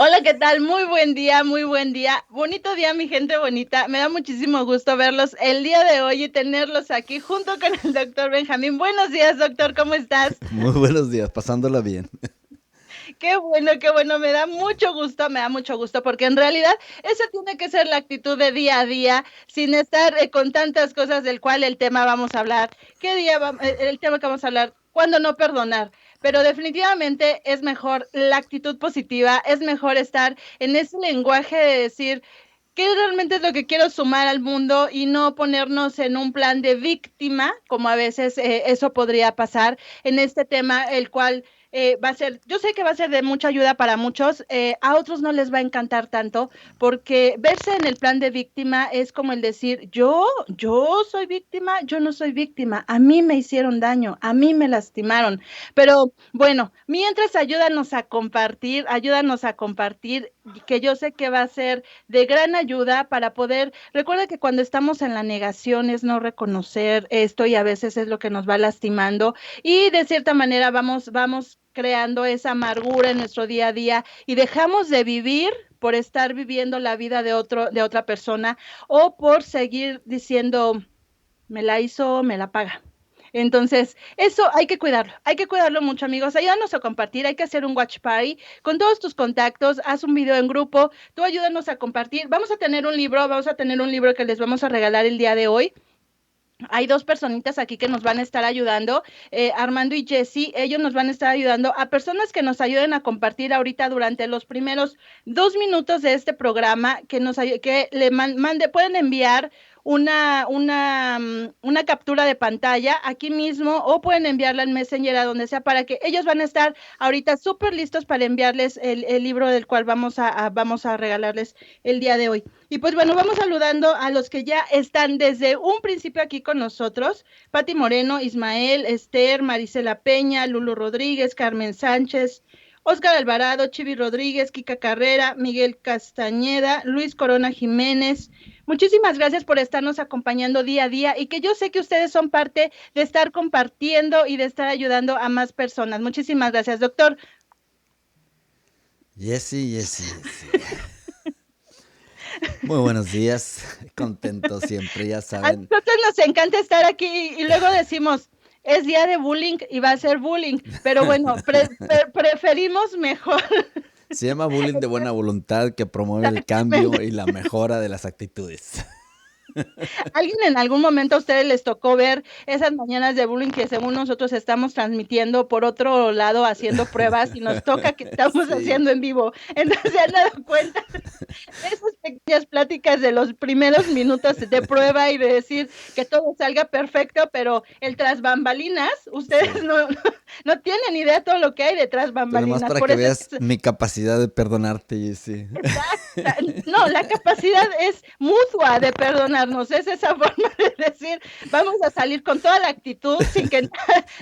Hola, ¿qué tal? Muy buen día, muy buen día. Bonito día, mi gente bonita. Me da muchísimo gusto verlos el día de hoy y tenerlos aquí junto con el doctor Benjamín. Buenos días, doctor, ¿cómo estás? Muy buenos días, pasándola bien. Qué bueno, me da mucho gusto, porque en realidad esa tiene que ser la actitud de día a día, sin estar con tantas cosas del cual el tema vamos a hablar. ¿Qué día el tema que vamos a hablar? ¿Cuándo no perdonar? Pero definitivamente es mejor la actitud positiva, es mejor estar en ese lenguaje de decir, ¿qué realmente es lo que quiero sumar al mundo y no ponernos en un plan de víctima, como a veces eso podría pasar en este tema, el cual va a ser, yo sé que va a ser de mucha ayuda para muchos, a otros no les va a encantar tanto, porque verse en el plan de víctima es como el decir, yo soy víctima, yo no soy víctima, a mí me hicieron daño, a mí me lastimaron, pero bueno, mientras ayúdanos a compartir, que yo sé que va a ser de gran ayuda para poder, recuerda que cuando estamos en la negación es no reconocer esto y a veces es lo que nos va lastimando y de cierta manera vamos creando esa amargura en nuestro día a día y dejamos de vivir por estar viviendo la vida de otra persona o por seguir diciendo me la hizo, me la paga. Entonces, eso hay que cuidarlo mucho, amigos. Ayúdanos a compartir, hay que hacer un watch party con todos tus contactos, haz un video en grupo, tú ayúdanos a compartir. Vamos a tener un libro que les vamos a regalar el día de hoy. Hay dos personitas aquí que nos van a estar ayudando, Armando y Jessy, ellos nos van a estar ayudando a personas que nos ayuden a compartir ahorita durante los primeros 2 minutos de este programa, que le mande, pueden enviar una captura de pantalla aquí mismo o pueden enviarla en Messenger a donde sea para que ellos van a estar ahorita súper listos para enviarles el libro del cual vamos a regalarles el día de hoy. Y pues bueno, vamos saludando a los que ya están desde un principio aquí con nosotros. Pati Moreno, Ismael, Esther, Marisela Peña, Lulu Rodríguez, Carmen Sánchez, Oscar Alvarado, Chivi Rodríguez, Kika Carrera, Miguel Castañeda, Luis Corona Jiménez. Muchísimas gracias por estarnos acompañando día a día y que yo sé que ustedes son parte de estar compartiendo y de estar ayudando a más personas. Muchísimas gracias, doctor. Jessy, Jessy, Jessy. Muy buenos días, contento siempre, ya A saben. nosotros nos encanta estar aquí y luego decimos, es día de bullying y va a ser bullying, pero bueno, preferimos mejor. Se llama bullying de buena voluntad que promueve el cambio Exactamente. y la mejora de las actitudes. ¿Alguien en algún momento a ustedes les tocó ver esas mañanas de bullying que según nosotros estamos transmitiendo por otro lado haciendo pruebas y nos toca que estamos Sí. haciendo en vivo? Entonces se han dado cuenta esas pequeñas pláticas de los primeros minutos de prueba y de decir que todo salga perfecto, pero el tras bambalinas, ustedes Sí. no tienen idea de todo lo que hay detrás Pero nomás bambalinas. para Por que eso es veas que mi capacidad de perdonarte, Jessy. no, la capacidad es mutua de perdonarnos, es esa forma de decir, vamos a salir con toda la actitud sin que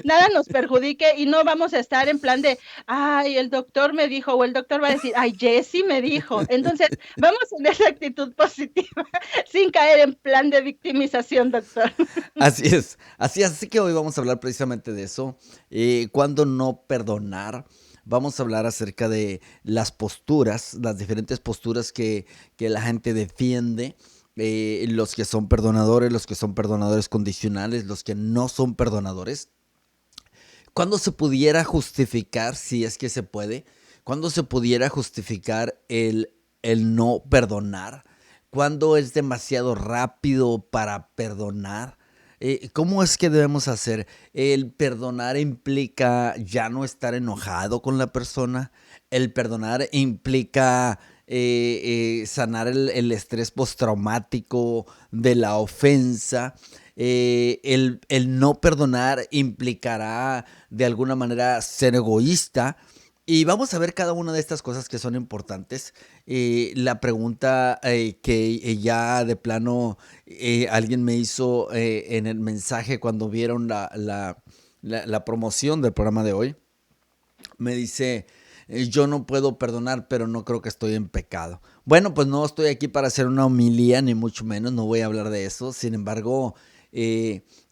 nada nos perjudique y no vamos a estar en plan de, ay, el doctor me dijo, o el doctor va a decir, ay, Jessy me dijo. Entonces, vamos en esa actitud positiva, sin caer en plan de victimización, doctor. Así que hoy vamos a hablar precisamente de eso. ¿Cuándo no perdonar? Vamos a hablar acerca de las posturas, las diferentes posturas que la gente defiende, los que son perdonadores, los que son perdonadores condicionales, los que no son perdonadores. ¿Cuándo se pudiera justificar, si es que se puede, cuándo se pudiera justificar el no perdonar? ¿Cuándo es demasiado rápido para perdonar? ¿Cómo es que debemos hacer? ¿El perdonar implica ya no estar enojado con la persona? ¿El perdonar implica sanar el estrés postraumático de la ofensa? El no perdonar implicará de alguna manera ser egoísta. Y vamos a ver cada una de estas cosas que son importantes. La pregunta que ya de plano alguien me hizo en el mensaje cuando vieron la promoción del programa de hoy, me dice, yo no puedo perdonar, pero no creo que estoy en pecado. Bueno, pues no estoy aquí para hacer una homilía, ni mucho menos, no voy a hablar de eso. Sin embargo,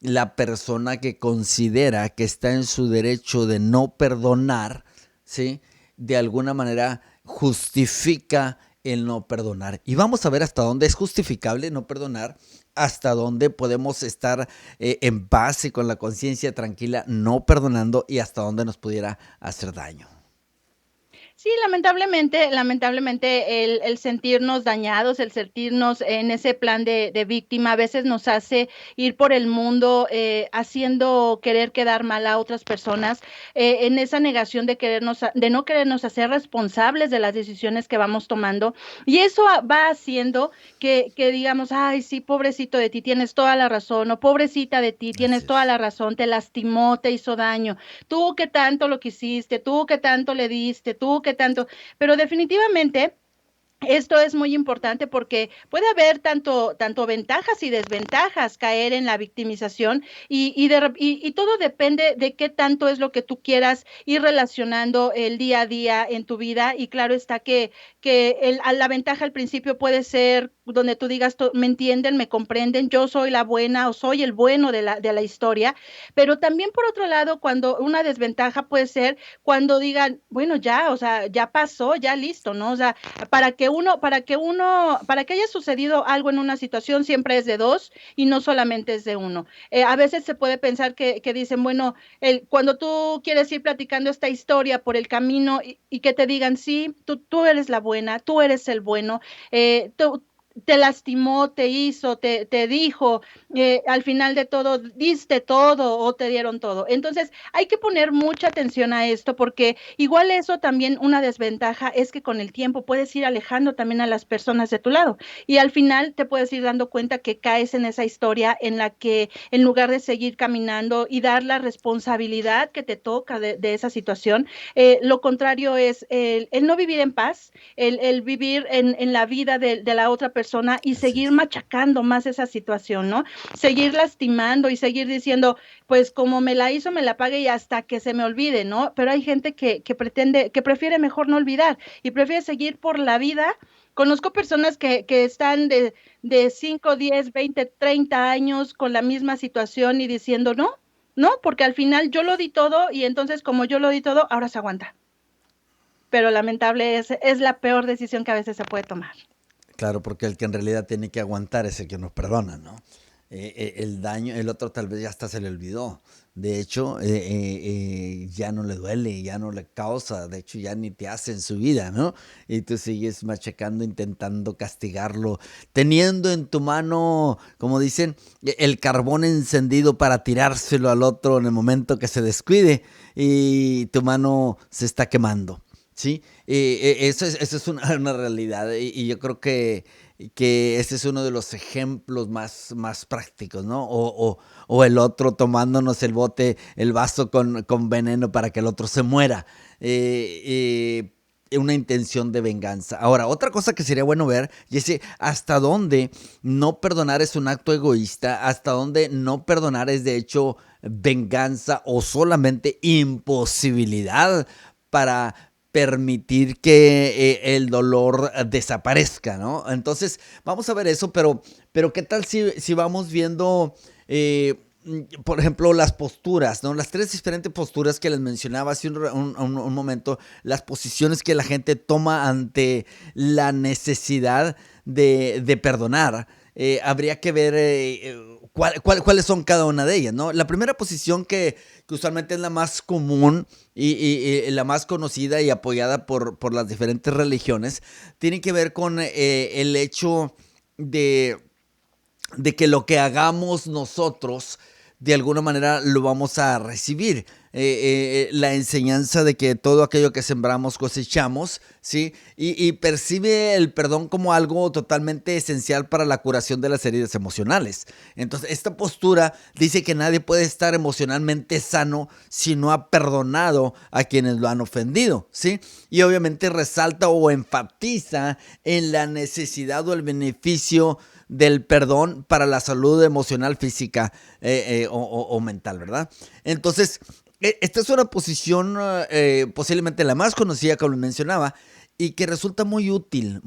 la persona que considera que está en su derecho de no perdonar, ¿sí? De alguna manera justifica el no perdonar. Y vamos a ver hasta dónde es justificable no perdonar, hasta dónde podemos estar en paz y con la conciencia tranquila no perdonando y hasta dónde nos pudiera hacer daño. Sí, lamentablemente el sentirnos dañados, el sentirnos en ese plan de víctima, a veces nos hace ir por el mundo haciendo querer quedar mal a otras personas, en esa negación de querernos, de no querernos hacer responsables de las decisiones que vamos tomando. Y eso va haciendo que digamos, ay, sí, pobrecito de ti, tienes toda la razón, o pobrecita de ti, Así tienes toda es. la razón, te lastimó, te hizo daño, tú que tanto lo quisiste, tú que tanto le diste, tú que tanto, pero definitivamente esto es muy importante porque puede haber tanto ventajas y desventajas caer en la victimización y todo depende de qué tanto es lo que tú quieras ir relacionando el día a día en tu vida. Y claro está que la ventaja al principio puede ser donde tú digas, me entienden, me comprenden, yo soy la buena o soy el bueno de la historia, pero también por otro lado, cuando una desventaja puede ser cuando digan, bueno, ya, o sea, ya pasó, ya listo, ¿no? O sea, para que haya sucedido algo en una situación siempre es de dos y no solamente es de uno. A veces se puede pensar que dicen, bueno, cuando tú quieres ir platicando esta historia por el camino y que te digan, sí, tú eres la buena, tú eres el bueno, tú, te lastimó, te hizo, te dijo, al final de todo, diste todo o te dieron todo. Entonces, hay que poner mucha atención a esto porque igual eso también una desventaja es que con el tiempo puedes ir alejando también a las personas de tu lado y al final te puedes ir dando cuenta que caes en esa historia en la que en lugar de seguir caminando y dar la responsabilidad que te toca de esa situación, lo contrario es el no vivir en paz, el vivir en la vida de la otra persona y Así seguir es. machacando más esa situación, ¿no? Seguir lastimando y seguir diciendo, pues como me la hizo, me la pague y hasta que se me olvide, ¿no? Pero hay gente que pretende, que prefiere mejor no olvidar y prefiere seguir por la vida. Conozco personas que están de 5, 10, 20, 30 años con la misma situación y diciendo, no, no, porque al final yo lo di todo y entonces como yo lo di todo, ahora se aguanta. Pero lamentable es la peor decisión que a veces se puede tomar. Claro, porque el que en realidad tiene que aguantar es el que nos perdona, ¿no? El daño, el otro tal vez ya hasta se le olvidó. De hecho, ya no le duele, ya no le causa, de hecho ya ni te hace en su vida, ¿no? Y tú sigues machacando, intentando castigarlo, teniendo en tu mano, como dicen, el carbón encendido para tirárselo al otro en el momento que se descuide y tu mano se está quemando. Sí, eso es una realidad y yo creo que este es uno de los ejemplos más prácticos, ¿no? O el otro tomándonos el bote, el vaso con veneno para que el otro se muera. Una intención de venganza. Ahora, otra cosa que sería bueno ver, y es hasta dónde no perdonar es un acto egoísta, hasta dónde no perdonar es de hecho venganza o solamente imposibilidad para permitir que el dolor desaparezca, ¿no? Entonces, vamos a ver eso, pero ¿qué tal si vamos viendo, por ejemplo, las posturas, ¿no? Las tres diferentes posturas que les mencionaba hace un momento, las posiciones que la gente toma ante la necesidad de perdonar. Habría que ver cuáles son cada una de ellas, ¿no? La primera posición que usualmente es la más común y la más conocida y apoyada por las diferentes religiones, tiene que ver con el hecho de, de que lo que hagamos nosotros de alguna manera lo vamos a recibir. La enseñanza de que todo aquello que sembramos cosechamos, ¿sí? Y percibe el perdón como algo totalmente esencial para la curación de las heridas emocionales. Entonces, esta postura dice que nadie puede estar emocionalmente sano si no ha perdonado a quienes lo han ofendido, ¿sí? Y obviamente resalta o enfatiza en la necesidad o el beneficio del perdón para la salud emocional, física o mental, ¿verdad? Entonces, esta es una posición posiblemente la más conocida, como mencionaba, y que resulta muy útil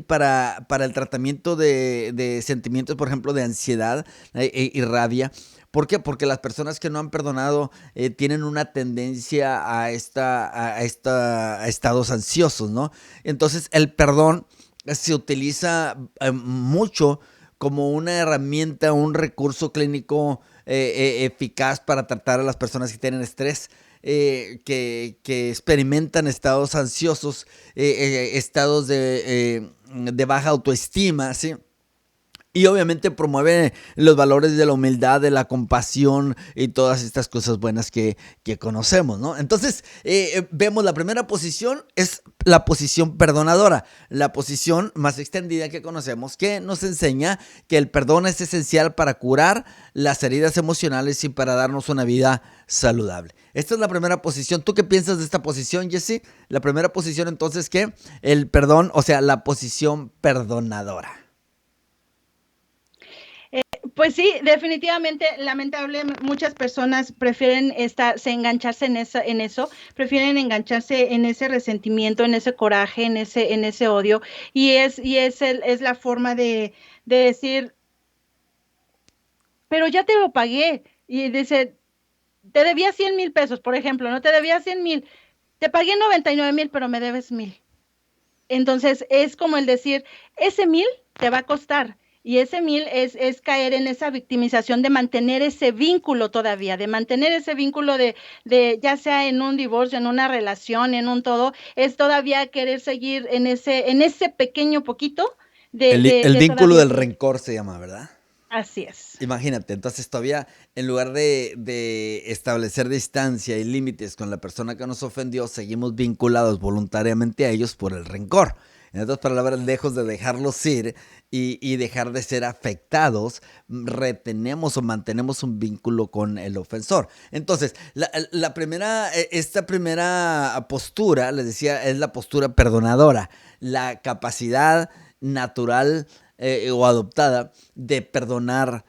para el tratamiento de sentimientos, por ejemplo, de ansiedad y rabia, ¿Por qué? Porque las personas que no han perdonado tienen una tendencia a estados ansiosos, ¿no? Entonces el perdón se utiliza mucho como una herramienta, un recurso clínico eficaz para tratar a las personas que tienen estrés, que experimentan estados ansiosos, estados de baja autoestima, ¿sí? Y obviamente promueve los valores de la humildad, de la compasión y todas estas cosas buenas que conocemos, ¿no? Entonces, vemos la primera posición es la posición perdonadora, la posición más extendida que conocemos, que nos enseña que el perdón es esencial para curar las heridas emocionales y para darnos una vida saludable. Esta es la primera posición. ¿Tú qué piensas de esta posición, Jesse? La primera posición entonces que el perdón, o sea, la posición perdonadora. Pues sí, definitivamente, lamentable, muchas personas prefieren se engancharse en eso, prefieren engancharse en ese resentimiento, en ese coraje, en ese odio, es la forma de decir, pero ya te lo pagué, y dice, te debía 100,000 pesos, por ejemplo, no te debía 100,000, te pagué 99,000, pero me debes 1,000. Entonces es como el decir, ese 1,000 te va a costar. Y ese 1,000 es caer en esa victimización de mantener ese vínculo todavía, de mantener ese vínculo ya sea en un divorcio, en una relación, en un todo, es todavía querer seguir en ese pequeño poquito El de vínculo todavía del seguir. rencor se llama, ¿verdad? Así es. Imagínate, entonces todavía en lugar de establecer distancia y límites con la persona que nos ofendió, seguimos vinculados voluntariamente a ellos por el rencor. En otras palabras, lejos de dejarlos ir y dejar de ser afectados, retenemos o mantenemos un vínculo con el ofensor. Entonces, esta primera postura, les decía, es la postura perdonadora, la capacidad natural o adoptada de perdonar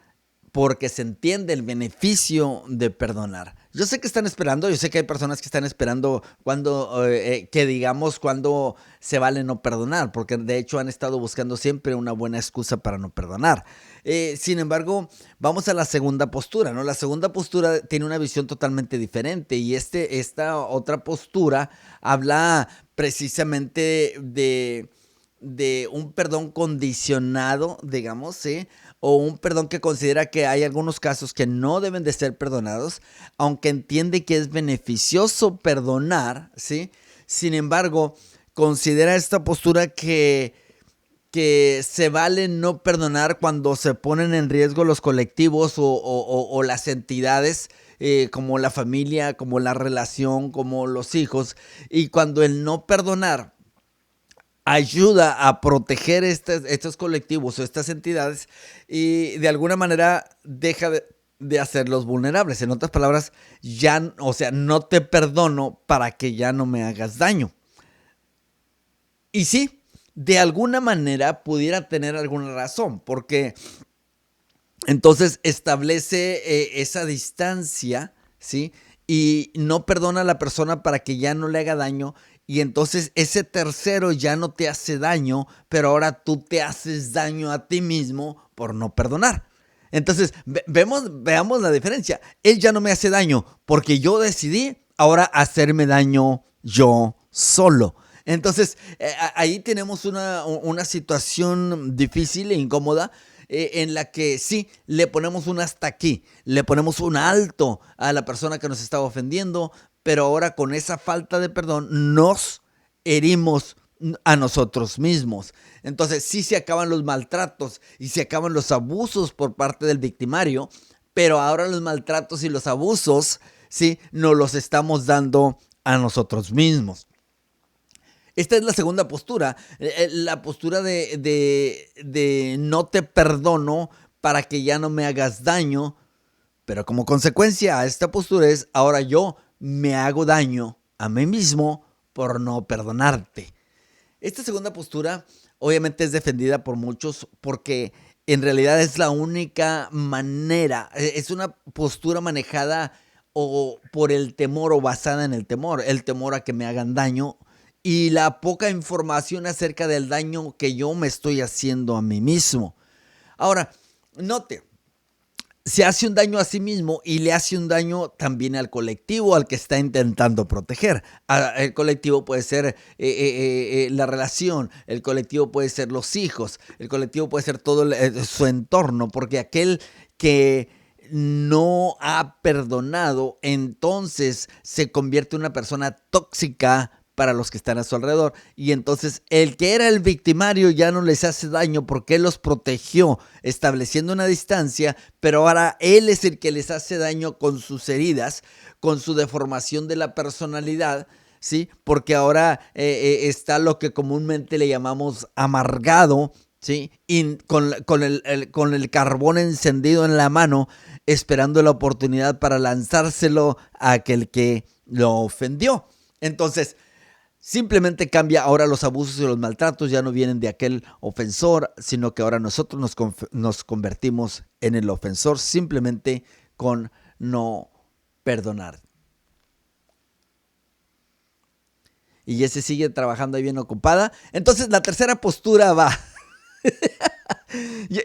porque se entiende el beneficio de perdonar. Yo sé que están esperando, yo sé que hay personas que están esperando que digamos cuando se vale no perdonar, porque de hecho han estado buscando siempre una buena excusa para no perdonar. Sin embargo, vamos a la segunda postura, ¿no? La segunda postura tiene una visión totalmente diferente y esta otra postura habla precisamente de un perdón condicionado, digamos, ¿sí? O un perdón que considera que hay algunos casos que no deben de ser perdonados, aunque entiende que es beneficioso perdonar, ¿sí? Sin embargo, considera esta postura que se vale no perdonar cuando se ponen en riesgo los colectivos o las entidades, como la familia, como la relación, como los hijos, y cuando el no perdonar ayuda a proteger estos colectivos o estas entidades y de alguna manera deja de hacerlos vulnerables. En otras palabras, ya, o sea, no te perdono para que ya no me hagas daño. Y sí, de alguna manera pudiera tener alguna razón, porque entonces establece esa distancia, ¿sí? Y no perdona a la persona para que ya no le haga daño. Y entonces ese tercero ya no te hace daño, pero ahora tú te haces daño a ti mismo por no perdonar. Entonces, veamos la diferencia. Él ya no me hace daño porque yo decidí ahora hacerme daño yo solo. Entonces, ahí tenemos una situación difícil e incómoda en la que sí, le ponemos un hasta aquí, le ponemos un alto a la persona que nos estaba ofendiendo, pero ahora con esa falta de perdón nos herimos a nosotros mismos. Entonces sí se acaban los maltratos y se acaban los abusos por parte del victimario, pero ahora los maltratos y los abusos, sí, nos los estamos dando a nosotros mismos. Esta es la segunda postura, la postura de no te perdono para que ya no me hagas daño, pero como consecuencia a esta postura es ahora yo me hago daño a mí mismo por no perdonarte. Esta segunda postura obviamente es defendida por muchos porque en realidad es la única manera, es una postura manejada o por el temor o basada en el temor a que me hagan daño y la poca información acerca del daño que yo me estoy haciendo a mí mismo. Ahora, note, se hace un daño a sí mismo y le hace un daño también al colectivo al que está intentando proteger. El colectivo puede ser la relación, el colectivo puede ser los hijos, el colectivo puede ser todo su entorno, porque aquel que no ha perdonado, entonces se convierte en una persona tóxica para los que están a su alrededor. Y entonces el que era el victimario ya no les hace daño porque él los protegió estableciendo una distancia, pero ahora él es el que les hace daño con sus heridas, con su deformación de la personalidad, ¿sí? Porque ahora está lo que comúnmente le llamamos amargado, ¿sí? Y con el carbón encendido en la mano, esperando la oportunidad para lanzárselo a aquel que lo ofendió. Entonces, simplemente cambia. Ahora los abusos y los maltratos ya no vienen de aquel ofensor, sino que ahora nosotros nos convertimos en el ofensor simplemente con no perdonar. Y Jessie sigue trabajando ahí bien ocupada. Entonces la tercera postura va.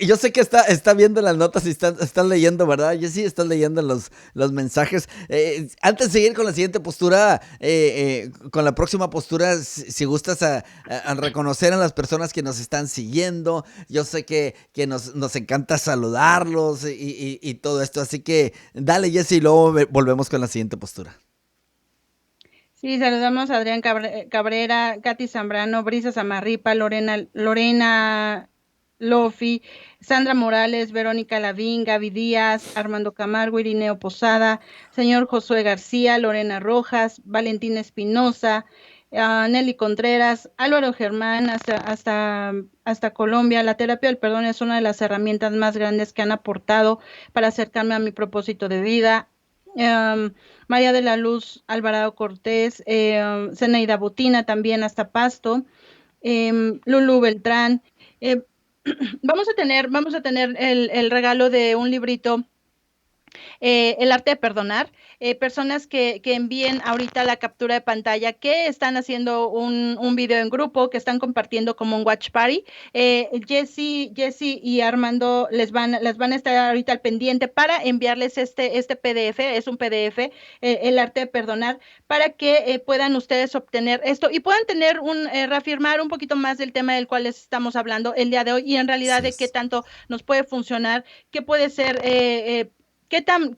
Yo sé que está viendo las notas y está leyendo, ¿verdad? Yo sí estás leyendo los mensajes. Antes de seguir con la siguiente postura, con la próxima postura, si gustas a reconocer a las personas que nos están siguiendo. Yo sé que nos encanta saludarlos y todo esto. Así que dale, Jessy, y luego volvemos con la siguiente postura. Sí, saludamos a Adrián Cabrera, Katy Zambrano, Brisa Samarripa, Lorena Lofi, Sandra Morales, Verónica Lavín, Gaby Díaz, Armando Camargo, Irineo Posada, señor Josué García, Lorena Rojas, Valentina Espinosa, Nelly Contreras, Álvaro Germán, hasta Colombia. La terapia del perdón es una de las herramientas más grandes que han aportado para acercarme a mi propósito de vida. María de la Luz Alvarado Cortés, Zeneida Botina también hasta Pasto, Lulu Beltrán. Eh, vamos a tener el regalo de un librito, El arte de perdonar, personas que envíen ahorita la captura de pantalla, que están haciendo un video en grupo, que están compartiendo como un watch party. Jesse y Armando les van a estar ahorita al pendiente para enviarles este PDF, es un PDF, el arte de perdonar, para que puedan ustedes obtener esto y puedan tener reafirmar un poquito más del tema del cual les estamos hablando el día de hoy y en realidad Así de qué es. tanto nos puede funcionar, qué puede ser qué tan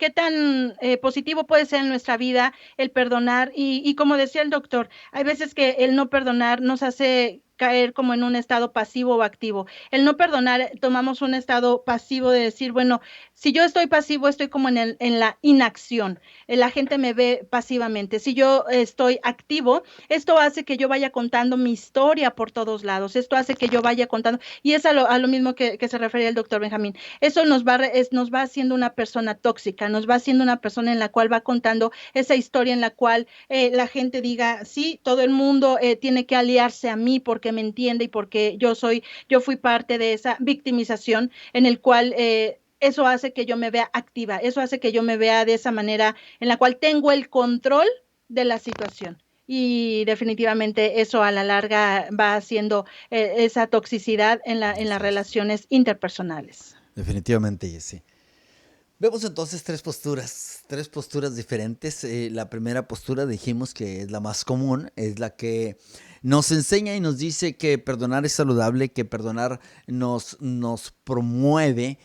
positivo puede ser en nuestra vida el perdonar y como decía el doctor, hay veces que el no perdonar nos hace caer como en un estado pasivo o activo. El no perdonar, tomamos un estado pasivo de decir, bueno, si yo estoy pasivo, estoy como en la inacción. La gente me ve pasivamente. Si yo estoy activo, esto hace que yo vaya contando mi historia por todos lados. Esto hace que yo vaya contando, y es a lo mismo que se refería el doctor Benjamín. Eso nos va haciendo una persona tóxica, nos va haciendo una persona en la cual va contando esa historia en la cual la gente diga, sí, todo el mundo tiene que aliarse a mí porque me entiende y porque yo fui parte de esa victimización en el cual eso hace que yo me vea activa, eso hace que yo me vea de esa manera en la cual tengo el control de la situación. Y definitivamente eso a la larga va haciendo esa toxicidad en las Así es. relaciones interpersonales. Definitivamente, Jessy. Vemos entonces tres posturas diferentes. La primera postura dijimos que es la más común, es la que nos enseña y nos dice que perdonar es saludable, que perdonar nos promueve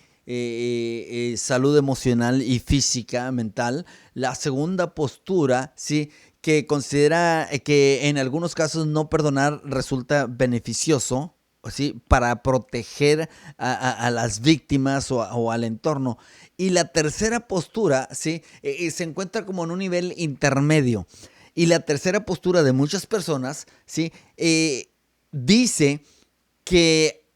salud emocional y física, mental. La segunda postura, sí, que considera que en algunos casos no perdonar resulta beneficioso, ¿sí? Para proteger a las víctimas o al entorno. Y la tercera postura, ¿sí? Se encuentra como en un nivel intermedio. Y la tercera postura de muchas personas, ¿sí? Dice que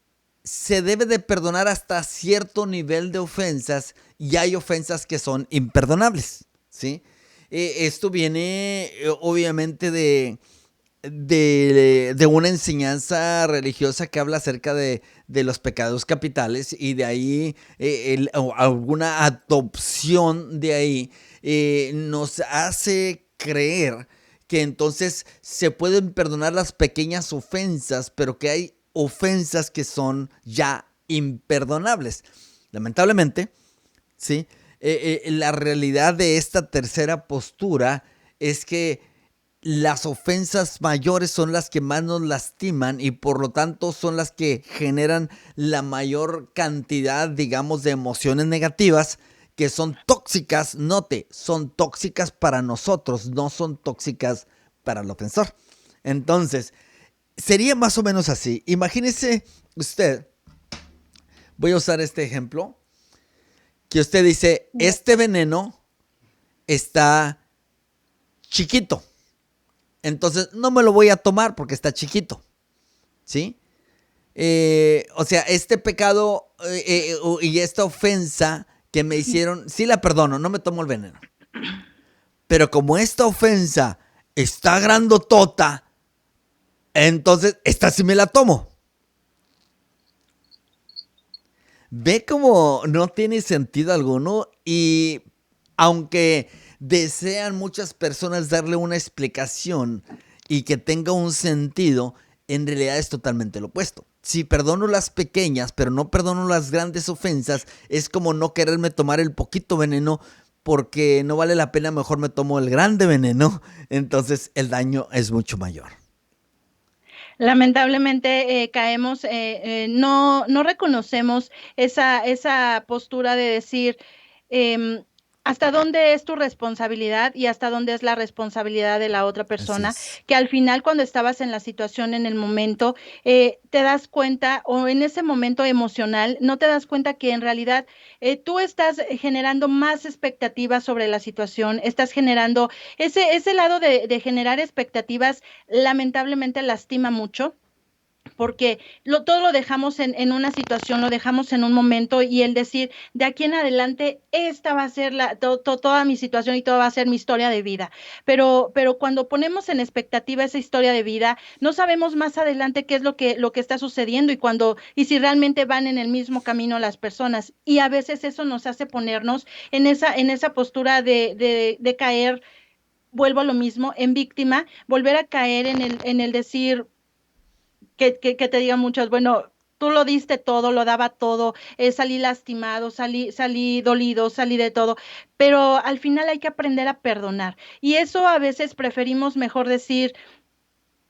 se debe de perdonar hasta cierto nivel de ofensas y hay ofensas que son imperdonables, ¿sí? Esto viene obviamente de una enseñanza religiosa que habla acerca de los pecados capitales y de ahí alguna adopción de ahí nos hace creer que entonces se pueden perdonar las pequeñas ofensas, pero que hay ofensas que son ya imperdonables. Lamentablemente, ¿sí? La realidad de esta tercera postura es que las ofensas mayores son las que más nos lastiman y por lo tanto son las que generan la mayor cantidad, digamos, de emociones negativas que son tóxicas. Note, son tóxicas para nosotros, no son tóxicas para el ofensor. Entonces, sería más o menos así. Imagínese usted, voy a usar este ejemplo, que usted dice, este veneno está chiquito, entonces no me lo voy a tomar porque está chiquito, ¿sí? O sea, este pecado y esta ofensa que me hicieron, sí la perdono, no me tomo el veneno. Pero como esta ofensa está grandotota, entonces esta sí me la tomo. Ve como no tiene sentido alguno y aunque desean muchas personas darle una explicación y que tenga un sentido, en realidad es totalmente lo opuesto. Si perdono las pequeñas, pero no perdono las grandes ofensas, es como no quererme tomar el poquito veneno porque no vale la pena, mejor me tomo el grande veneno, entonces el daño es mucho mayor. Lamentablemente caemos, no reconocemos esa postura de decir em, hasta dónde es tu responsabilidad y hasta dónde es la responsabilidad de la otra Así persona, es. que al final cuando estabas en la situación, en el momento, te das cuenta o en ese momento emocional, no te das cuenta que en realidad tú estás generando más expectativas sobre la situación, estás generando ese lado de generar expectativas, lamentablemente lastima mucho porque todo lo dejamos en una situación, lo dejamos en un momento y el decir, de aquí en adelante, esta va a ser toda mi situación y toda va a ser mi historia de vida. Pero cuando ponemos en expectativa esa historia de vida, no sabemos más adelante qué es lo que está sucediendo y si realmente van en el mismo camino las personas. Y a veces eso nos hace ponernos en esa postura de caer, vuelvo a lo mismo, en víctima, volver a caer en el decir, que te digan muchas, bueno, tú lo diste todo, lo daba todo, salí lastimado, salí dolido, salí de todo, pero al final hay que aprender a perdonar. Y eso a veces preferimos mejor decir,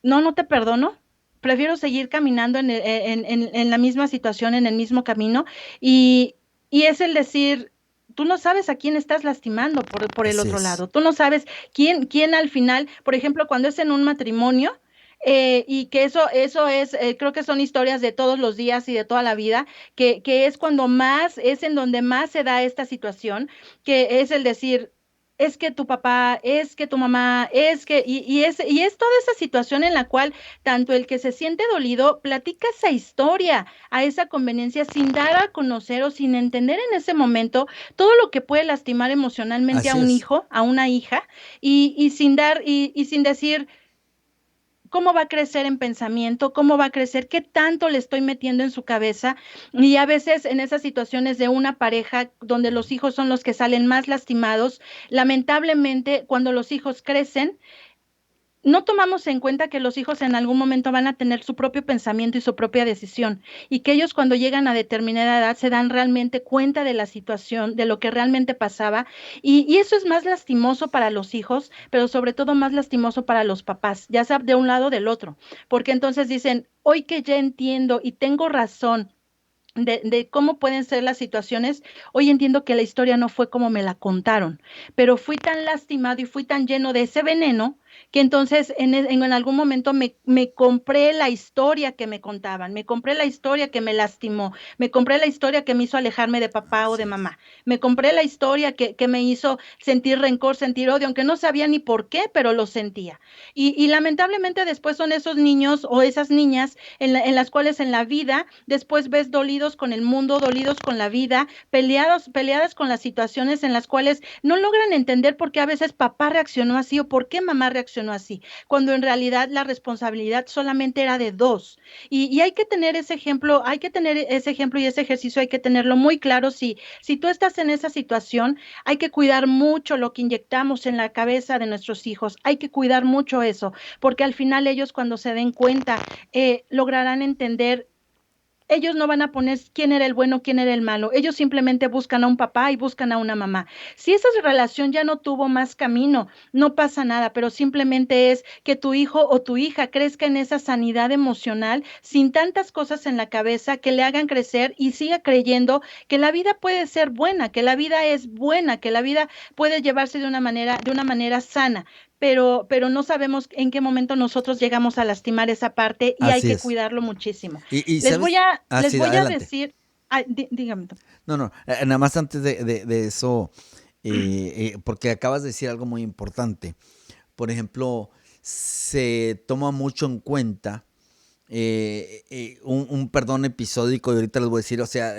no, no te perdono. Prefiero seguir caminando en la misma situación, en el mismo camino, y, y es el decir, tú no sabes a quién estás lastimando por el Así otro es. lado, tú no sabes quién al final, por ejemplo, cuando es en un matrimonio, y que eso es, creo que son historias de todos los días y de toda la vida, que es cuando más, es en donde más se da esta situación, que es el decir, es que tu papá, es que tu mamá, y es toda esa situación en la cual tanto el que se siente dolido platica esa historia a esa conveniencia sin dar a conocer o sin entender en ese momento todo lo que puede lastimar emocionalmente a Así un es. hijo, a una hija, y sin dar, y sin decir, cómo va a crecer en pensamiento, cómo va a crecer, qué tanto le estoy metiendo en su cabeza. Y a veces en esas situaciones de una pareja donde los hijos son los que salen más lastimados, lamentablemente cuando los hijos crecen, no tomamos en cuenta que los hijos en algún momento van a tener su propio pensamiento y su propia decisión, y que ellos cuando llegan a determinada edad se dan realmente cuenta de la situación, de lo que realmente pasaba, y eso es más lastimoso para los hijos, pero sobre todo más lastimoso para los papás, ya sea de un lado o del otro, porque entonces dicen, hoy que ya entiendo y tengo razón de cómo pueden ser las situaciones, hoy entiendo que la historia no fue como me la contaron, pero fui tan lastimado y fui tan lleno de ese veneno que entonces en algún momento me compré la historia que me contaban, me compré la historia que me lastimó, me compré la historia que me hizo alejarme de papá o de mamá, me compré la historia que me hizo sentir rencor, sentir odio, aunque no sabía ni por qué, pero lo sentía. Y lamentablemente después son esos niños o esas niñas en las cuales en la vida después ves dolidos con el mundo, dolidos con la vida, peleadas con las situaciones en las cuales no logran entender por qué a veces papá reaccionó así o por qué mamá reaccionó así, cuando en realidad la responsabilidad solamente era de dos. Y hay que tener ese ejemplo, hay que tener ese ejemplo y ese ejercicio hay que tenerlo muy claro. Si tú estás en esa situación, hay que cuidar mucho lo que inyectamos en la cabeza de nuestros hijos, hay que cuidar mucho eso, porque al final ellos cuando se den cuenta lograrán entender ellos no van a poner quién era el bueno, quién era el malo. Ellos simplemente buscan a un papá y buscan a una mamá. Si esa relación ya no tuvo más camino, no pasa nada, pero simplemente es que tu hijo o tu hija crezca en esa sanidad emocional, sin tantas cosas en la cabeza que le hagan crecer y siga creyendo que la vida puede ser buena, que la vida es buena, que la vida puede llevarse de una manera sana, pero no sabemos en qué momento nosotros llegamos a lastimar esa parte y hay Así que es. cuidarlo muchísimo. Y ¿sabes? Les Así, voy a adelante. decir, dígame. No, no, nada más antes de eso, porque acabas de decir algo muy importante. Por ejemplo, se toma mucho en cuenta un perdón episódico, y ahorita les voy a decir, o sea,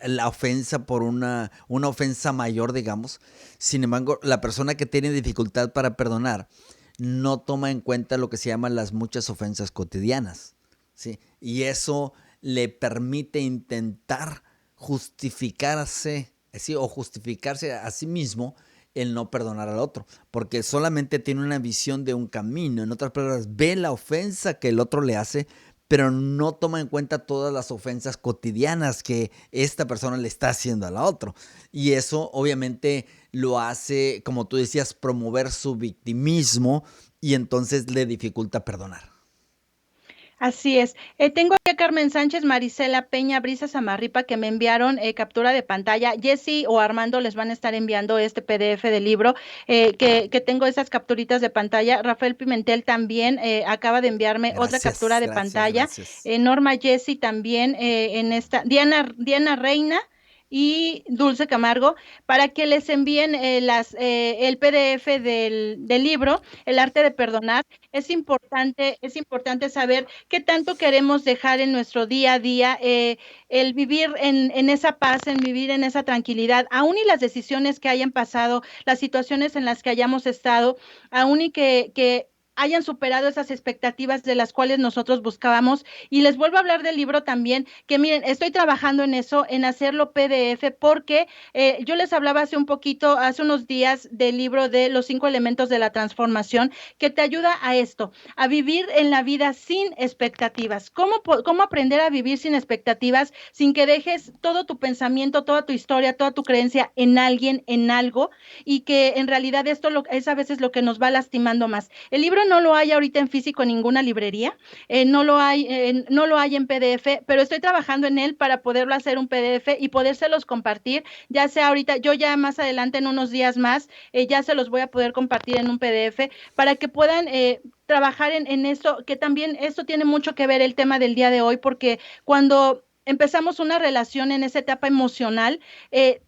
la ofensa por una ofensa mayor, digamos. Sin embargo, la persona que tiene dificultad para perdonar no toma en cuenta lo que se llaman las muchas ofensas cotidianas, ¿sí? Y eso le permite intentar justificarse, ¿sí? O justificarse a sí mismo el no perdonar al otro, porque solamente tiene una visión de un camino. En otras palabras, ve la ofensa que el otro le hace, pero no toma en cuenta todas las ofensas cotidianas que esta persona le está haciendo a la otra. Y eso obviamente lo hace, como tú decías, promover su victimismo, y entonces le dificulta perdonar. Así es. Tengo aquí a Carmen Sánchez, Marisela Peña, Brisa Samarripa, que me enviaron captura de pantalla. Jessy o Armando les van a estar enviando este PDF del libro, que tengo esas capturitas de pantalla. Rafael Pimentel también acaba de enviarme otra captura Gracias, de gracias, pantalla. gracias. Norma Jessy también en esta. Diana Reina y Dulce Camargo, para que les envíen el PDF del libro, El arte de perdonar. Es importante saber qué tanto queremos dejar en nuestro día a día, el vivir en esa paz, en vivir en esa tranquilidad, aún y las decisiones que hayan pasado, las situaciones en las que hayamos estado, aún y que hayan superado esas expectativas de las cuales nosotros buscábamos. Y les vuelvo a hablar del libro también, que miren, estoy trabajando en eso, en hacerlo PDF, porque yo les hablaba hace unos días del libro de los 5 elementos de la transformación, que te ayuda a esto, a vivir en la vida sin expectativas. ¿Cómo aprender a vivir sin expectativas, sin que dejes todo tu pensamiento, toda tu historia, toda tu creencia en alguien, en algo, y que en realidad es a veces lo que nos va lastimando más? El libro no lo hay ahorita en físico en ninguna librería, no lo hay en PDF, pero estoy trabajando en él para poderlo hacer un PDF y podérselos compartir, ya sea ahorita, yo ya más adelante en unos días más, ya se los voy a poder compartir en un PDF para que puedan trabajar en esto, que también esto tiene mucho que ver el tema del día de hoy, porque cuando empezamos una relación en esa etapa emocional,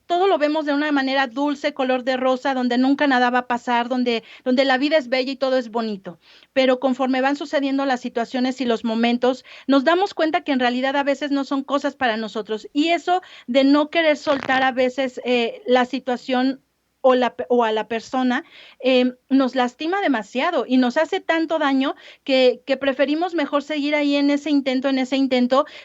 todo lo vemos de una manera dulce, color de rosa, donde nunca nada va a pasar, donde la vida es bella y todo es bonito. Pero conforme van sucediendo las situaciones y los momentos, nos damos cuenta que en realidad a veces no son cosas para nosotros. Y eso de no querer soltar a veces la situación o a la persona, nos lastima demasiado y nos hace tanto daño que preferimos mejor seguir ahí en ese intento,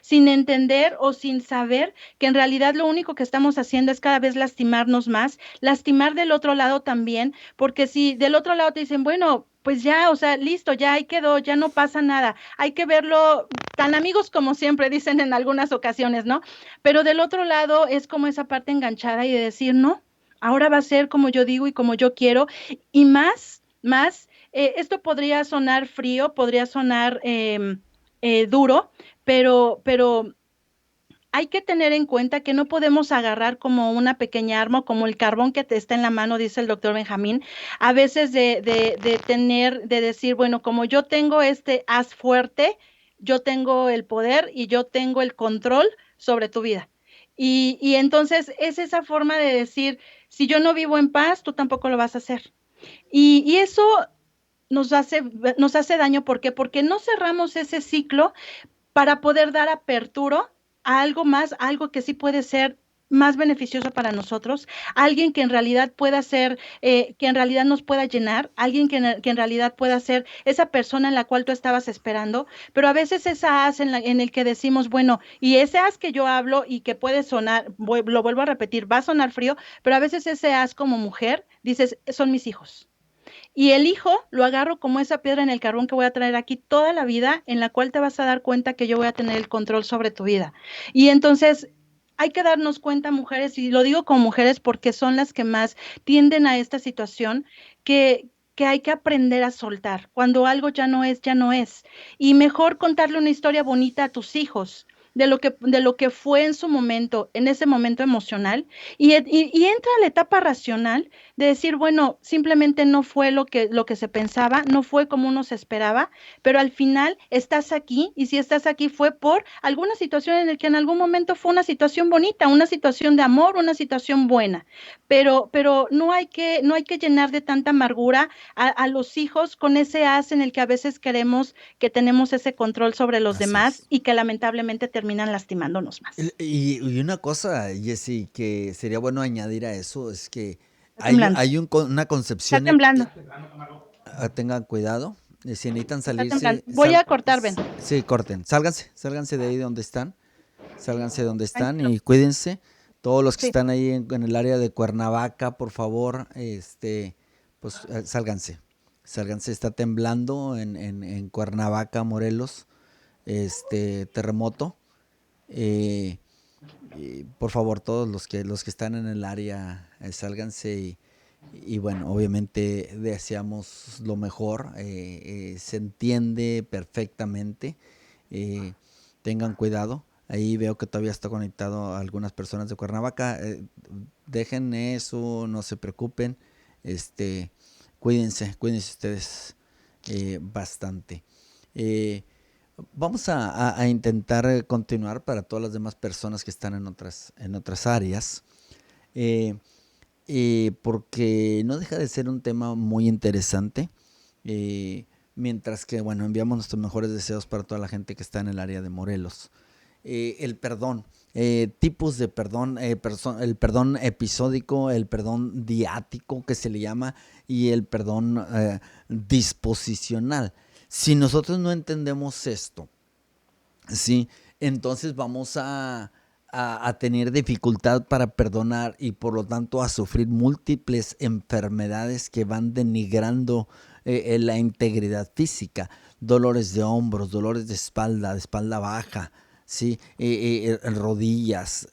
sin entender o sin saber que en realidad lo único que estamos haciendo es cada vez lastimarnos más, lastimar del otro lado también, porque si del otro lado te dicen, bueno, pues ya, o sea, listo, ya ahí quedó, ya no pasa nada, hay que verlo tan amigos como siempre dicen en algunas ocasiones, ¿no? Pero del otro lado es como esa parte enganchada y de decir, no, ahora va a ser como yo digo y como yo quiero, y esto podría sonar frío, podría sonar duro, pero hay que tener en cuenta que no podemos agarrar como una pequeña arma, como el carbón que te está en la mano, dice el doctor Benjamín, a veces de decir, bueno, como yo tengo este haz fuerte, yo tengo el poder y yo tengo el control sobre tu vida. Y entonces es esa forma de decir, si yo no vivo en paz, tú tampoco lo vas a hacer. Y eso nos hace, nos hace daño. ¿Por qué? Porque no cerramos ese ciclo para poder dar apertura a algo más, algo que sí puede ser más beneficioso para nosotros, alguien que en realidad pueda ser, que en realidad nos pueda llenar, alguien que en realidad pueda ser esa persona en la cual tú estabas esperando, pero a veces esa as en el que decimos, bueno, y ese as que yo hablo y que puede sonar, lo vuelvo a repetir, va a sonar frío, pero a veces ese as como mujer, dices, son mis hijos y elijo, lo agarro como esa piedra en el carbón que voy a traer aquí toda la vida, en la cual te vas a dar cuenta que yo voy a tener el control sobre tu vida. Y entonces hay que darnos cuenta, mujeres, y lo digo como mujeres porque son las que más tienden a esta situación, que hay que aprender a soltar. Cuando algo ya no es, ya no es. Y mejor contarle una historia bonita a tus hijos de lo que fue en su momento, en ese momento emocional, y entra a la etapa racional de decir, bueno, simplemente no fue lo que se pensaba, no fue como uno se esperaba, pero al final estás aquí, y si estás aquí fue por alguna situación en la que en algún momento fue una situación bonita, una situación de amor, una situación buena, pero no hay que llenar de tanta amargura a los hijos con ese as en el que a veces queremos que tenemos ese control sobre los Así demás es. y que lamentablemente terminan lastimándonos más. Y una cosa, Jessy, que sería bueno añadir a eso es que Está temblando, una está concepción, temblando, tengan cuidado, si necesitan está temblando. salirse, Voy a cortar, ven. sí, corten, sálganse de ahí donde están, sálganse de donde están Tranquilo. y cuídense. Todos los que Sí, están ahí en el área de Cuernavaca, por favor, pues sálganse, está temblando en Cuernavaca, Morelos, terremoto. Eh, y por favor, todos los que están en el área, sálganse y bueno, obviamente deseamos lo mejor, se entiende perfectamente, eh, tengan cuidado. Ahí veo que todavía está conectado a algunas personas de Cuernavaca. Dejen eso, no se preocupen. Este, cuídense ustedes bastante. Eh, Vamos a intentar continuar para todas las demás personas que están en otras áreas, eh, porque no deja de ser un tema muy interesante, eh, mientras que, bueno, enviamos nuestros mejores deseos para toda la gente que está en el área de Morelos. El perdón, tipos de perdón, el perdón episódico, el perdón diático que se le llama y el perdón disposicional. Si nosotros no entendemos esto, ¿sí? Entonces vamos a tener dificultad para perdonar y por lo tanto a sufrir múltiples enfermedades que van denigrando la integridad física, dolores de hombros, dolores de espalda baja, ¿sí? Rodillas,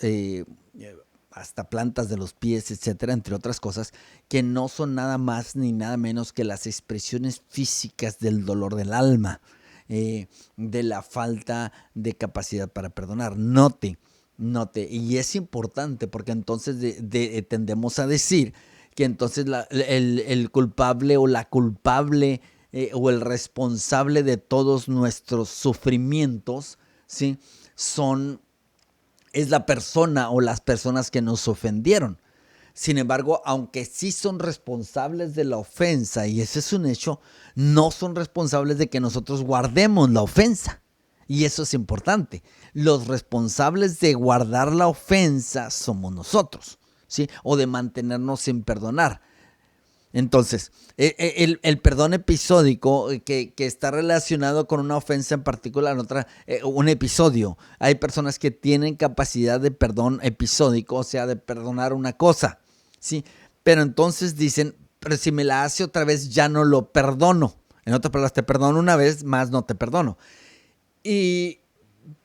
hasta plantas de los pies, etcétera, entre otras cosas, que no son nada más ni nada menos que las expresiones físicas del dolor del alma, de la falta de capacidad para perdonar. Note, y es importante porque entonces tendemos a decir que entonces el culpable o la culpable o el responsable de todos nuestros sufrimientos, ¿sí? Es la persona o las personas que nos ofendieron. Sin embargo, aunque sí son responsables de la ofensa, y ese es un hecho, no son responsables de que nosotros guardemos la ofensa. Y eso es importante. Los responsables de guardar la ofensa somos nosotros, ¿sí? O de mantenernos sin perdonar. Entonces, el perdón episódico que está relacionado con una ofensa en particular, un episodio. Hay personas que tienen capacidad de perdón episódico, o sea, de perdonar una cosa, ¿sí? Pero entonces dicen, pero si me la hace otra vez ya no lo perdono. En otras palabras, te perdono una vez, más no te perdono. Y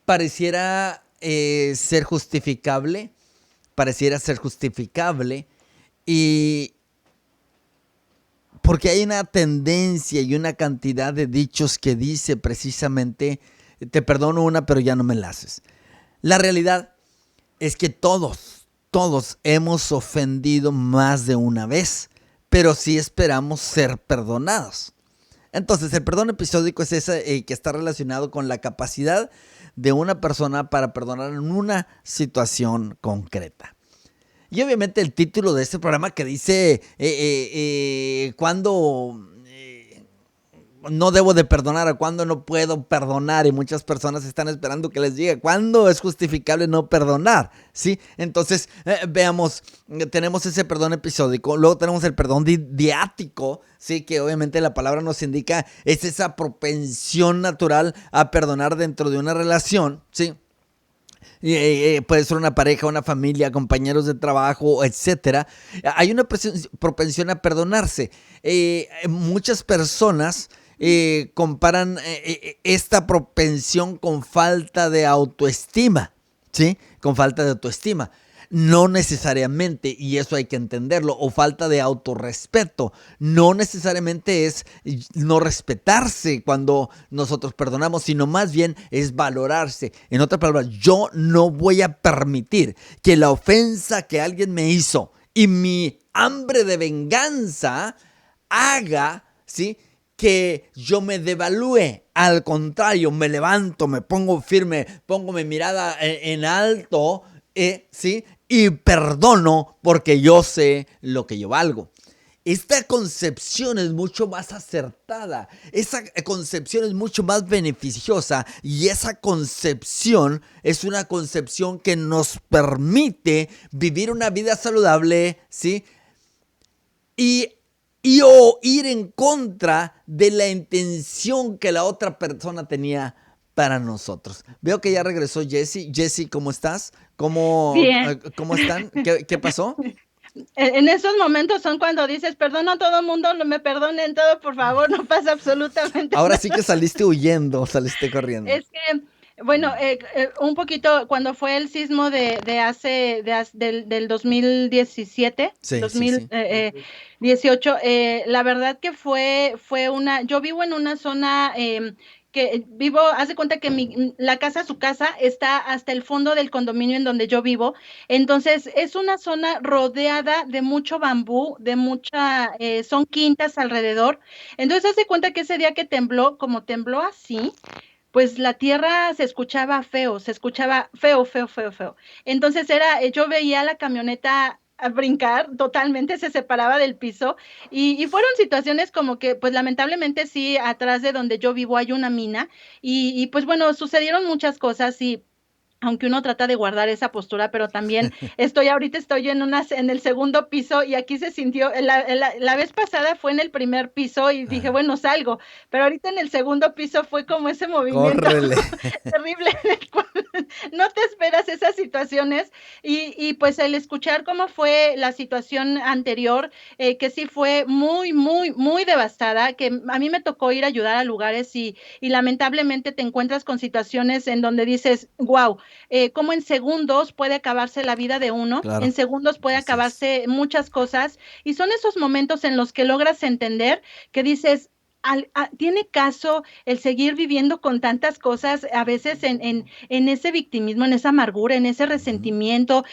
pareciera ser justificable y porque hay una tendencia y una cantidad de dichos que dice precisamente, te perdono una, pero ya no me la haces. La realidad es que todos hemos ofendido más de una vez, pero sí esperamos ser perdonados. Entonces, el perdón episódico es ese que está relacionado con la capacidad de una persona para perdonar en una situación concreta. Y obviamente el título de este programa que dice cuándo no debo de perdonar o cuándo no puedo perdonar, y muchas personas están esperando que les diga cuándo es justificable no perdonar, ¿sí? Entonces, veamos, tenemos ese perdón episódico, luego tenemos el perdón diático, ¿sí? Que obviamente la palabra nos indica es esa propensión natural a perdonar dentro de una relación, ¿sí? Puede ser una pareja, una familia, compañeros de trabajo, etcétera. Hay una propensión a perdonarse. Muchas personas comparan esta propensión con falta de autoestima, ¿sí? Con falta de autoestima. No necesariamente, y eso hay que entenderlo, o falta de autorrespeto. No necesariamente es no respetarse cuando nosotros perdonamos, sino más bien es valorarse. En otras palabras, yo no voy a permitir que la ofensa que alguien me hizo y mi hambre de venganza haga, ¿sí?, que yo me devalúe. Al contrario, me levanto, me pongo firme, pongo mi mirada en alto, ¿sí?, y perdono porque yo sé lo que yo valgo. Esta concepción es mucho más acertada, esa concepción es mucho más beneficiosa y esa concepción es una concepción que nos permite vivir una vida saludable, ¿sí? Y o ir en contra de la intención que la otra persona tenía para nosotros. Veo que ya regresó Jessy. Jessy, ¿cómo estás? Bien. ¿Cómo están? ¿Qué pasó? En esos momentos son cuando dices, perdono a todo mundo, no me perdonen todo, por favor, no pasa absolutamente Ahora sí nada. que saliste huyendo, saliste corriendo. Es que, bueno, un poquito cuando fue el sismo del 2017, Sí, sí, sí. 2018, la verdad que yo vivo en una zona haz de cuenta que la casa, su casa, está hasta el fondo del condominio en donde yo vivo. Entonces, es una zona rodeada de mucho bambú, son quintas alrededor. Entonces, haz de cuenta que ese día que tembló, como tembló así, pues la tierra se escuchaba feo, feo, feo, feo. Entonces yo veía la camioneta a brincar, totalmente se separaba del piso y fueron situaciones como que, pues lamentablemente sí, atrás de donde yo vivo hay una mina y pues bueno, sucedieron muchas cosas y aunque uno trata de guardar esa postura, pero también ahorita estoy en el segundo piso y aquí se sintió, la vez pasada fue en el primer piso y dije, Ajá. bueno, salgo, pero ahorita en el segundo piso fue como ese movimiento Córrele. terrible en el cual no te esperas esas situaciones y pues el escuchar cómo fue la situación anterior, que sí fue muy, muy, muy devastada, que a mí me tocó ir a ayudar a lugares y lamentablemente te encuentras con situaciones en donde dices, wow, cómo en segundos puede acabarse la vida de uno, en Claro, segundos puede así es. acabarse muchas cosas, y son esos momentos en los que logras entender que dices, tiene caso el seguir viviendo con tantas cosas, a veces en ese victimismo, en esa amargura, en ese Ujú. resentimiento.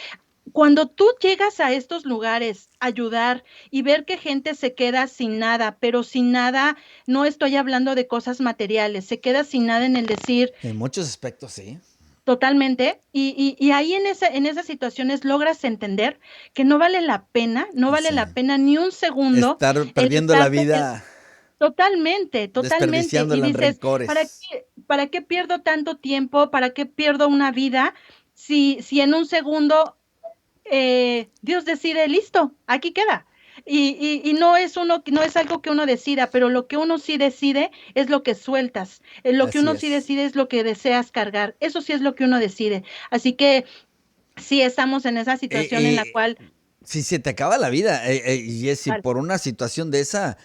Cuando tú llegas a estos lugares a ayudar y ver que gente se queda sin nada, pero sin nada, no estoy hablando de cosas materiales, se queda sin nada en el decir, En muchos aspectos, sí. totalmente, y ahí en esas situaciones logras entender que no vale la pena, no vale Sí. la pena ni un segundo Estar el perdiendo la estarte vida, totalmente, totalmente, y desperdiciándola en dices, rencores. para qué pierdo tanto tiempo? ¿Para qué pierdo una vida? Si en un segundo Dios decide, listo, aquí queda. Y no es algo que uno decida, pero lo que uno sí decide es lo que sueltas. Lo que Así uno sí es. decide es lo que deseas cargar. Eso sí es lo que uno decide. Así que sí estamos en esa situación en la Eh, cual, si se te acaba la vida, y es si vale, por una situación de esa,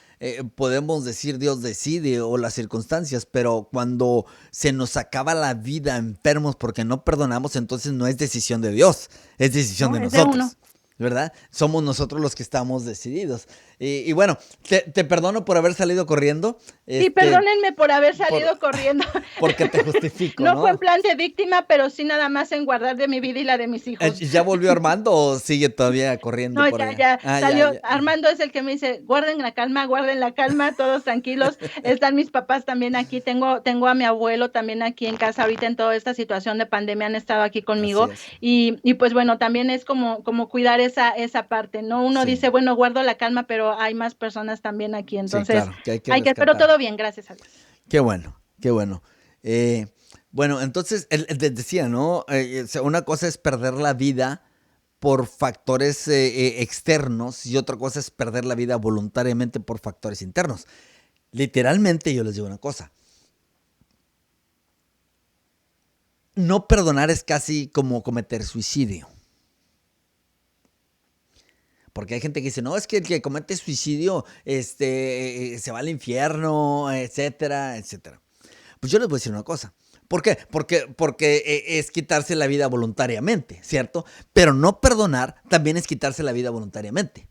podemos decir Dios decide o las circunstancias, pero cuando se nos acaba la vida enfermos porque no perdonamos, entonces no es decisión de Dios, es decisión ¿no? de Es de uno. nosotros, ¿verdad? Somos nosotros los que estamos decididos. Y bueno, te perdono por haber salido corriendo, Sí, este, perdónenme por haber por, salido corriendo. porque te justifico, No fue en ¿no? plan de víctima, pero sí nada más en guardar de mi vida y la de mis hijos. ¿Ya volvió Armando o sigue todavía corriendo No, por ya, allá? ya Ah, ya, salió. ya. Armando es el que me dice, guarden la calma, todos tranquilos. Están mis papás también aquí. Tengo a mi abuelo también aquí en casa. Ahorita en toda esta situación de pandemia han estado aquí Así conmigo. es. Y pues bueno, también es como cuidar esa parte, ¿no? Uno Sí, dice, bueno, guardo la calma, pero hay más personas también aquí. sí, Entonces, claro, que hay que pero rescatar. todo bien, gracias a Dios. Qué bueno, qué bueno. Eh, bueno, entonces, él decía, ¿no? Una cosa es perder la vida por factores externos y otra cosa es perder la vida voluntariamente por factores internos. Literalmente, yo les digo una cosa. no perdonar es casi como cometer suicidio. Porque hay gente que dice, no, es que el que comete suicidio se va al infierno, etcétera, etcétera. Pues yo les voy a decir una cosa. ¿Por qué? Porque es quitarse la vida voluntariamente, ¿cierto? Pero no perdonar también es quitarse la vida voluntariamente.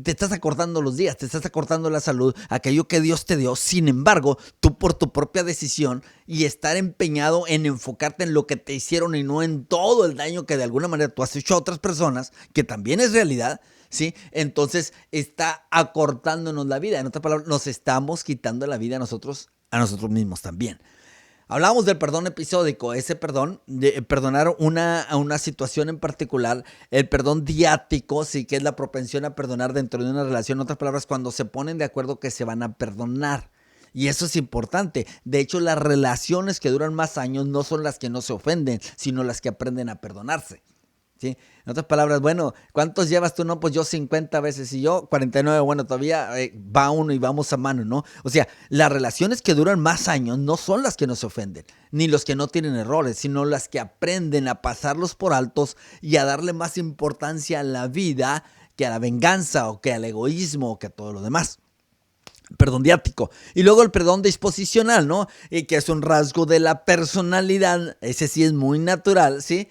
Te estás acortando los días, te estás acortando la salud, aquello que Dios te dio. Sin embargo, tú por tu propia decisión y estar empeñado en enfocarte en lo que te hicieron y no en todo el daño que de alguna manera tú has hecho a otras personas, que también es realidad, ¿sí? Entonces está acortándonos la vida. En otras palabras, nos estamos quitando la vida a nosotros mismos también. Hablábamos del perdón episódico, ese perdón, de perdonar una situación en particular, el perdón diático, sí, que es la propensión a perdonar dentro de una relación, en otras palabras, cuando se ponen de acuerdo que se van a perdonar. Y eso es importante. De hecho, las relaciones que duran más años no son las que no se ofenden, sino las que aprenden a perdonarse. ¿Sí? En otras palabras, bueno, ¿cuántos llevas tú? No, pues yo 50 veces y yo 49, bueno, todavía va uno y vamos a mano, ¿no? O sea, las relaciones que duran más años no son las que nos ofenden, ni los que no tienen errores, sino las que aprenden a pasarlos por altos y a darle más importancia a la vida que a la venganza o que al egoísmo o que a todo lo demás. Perdón diático. Y luego el perdón disposicional, ¿no? Que es un rasgo de la personalidad, ese sí es muy natural, ¿sí?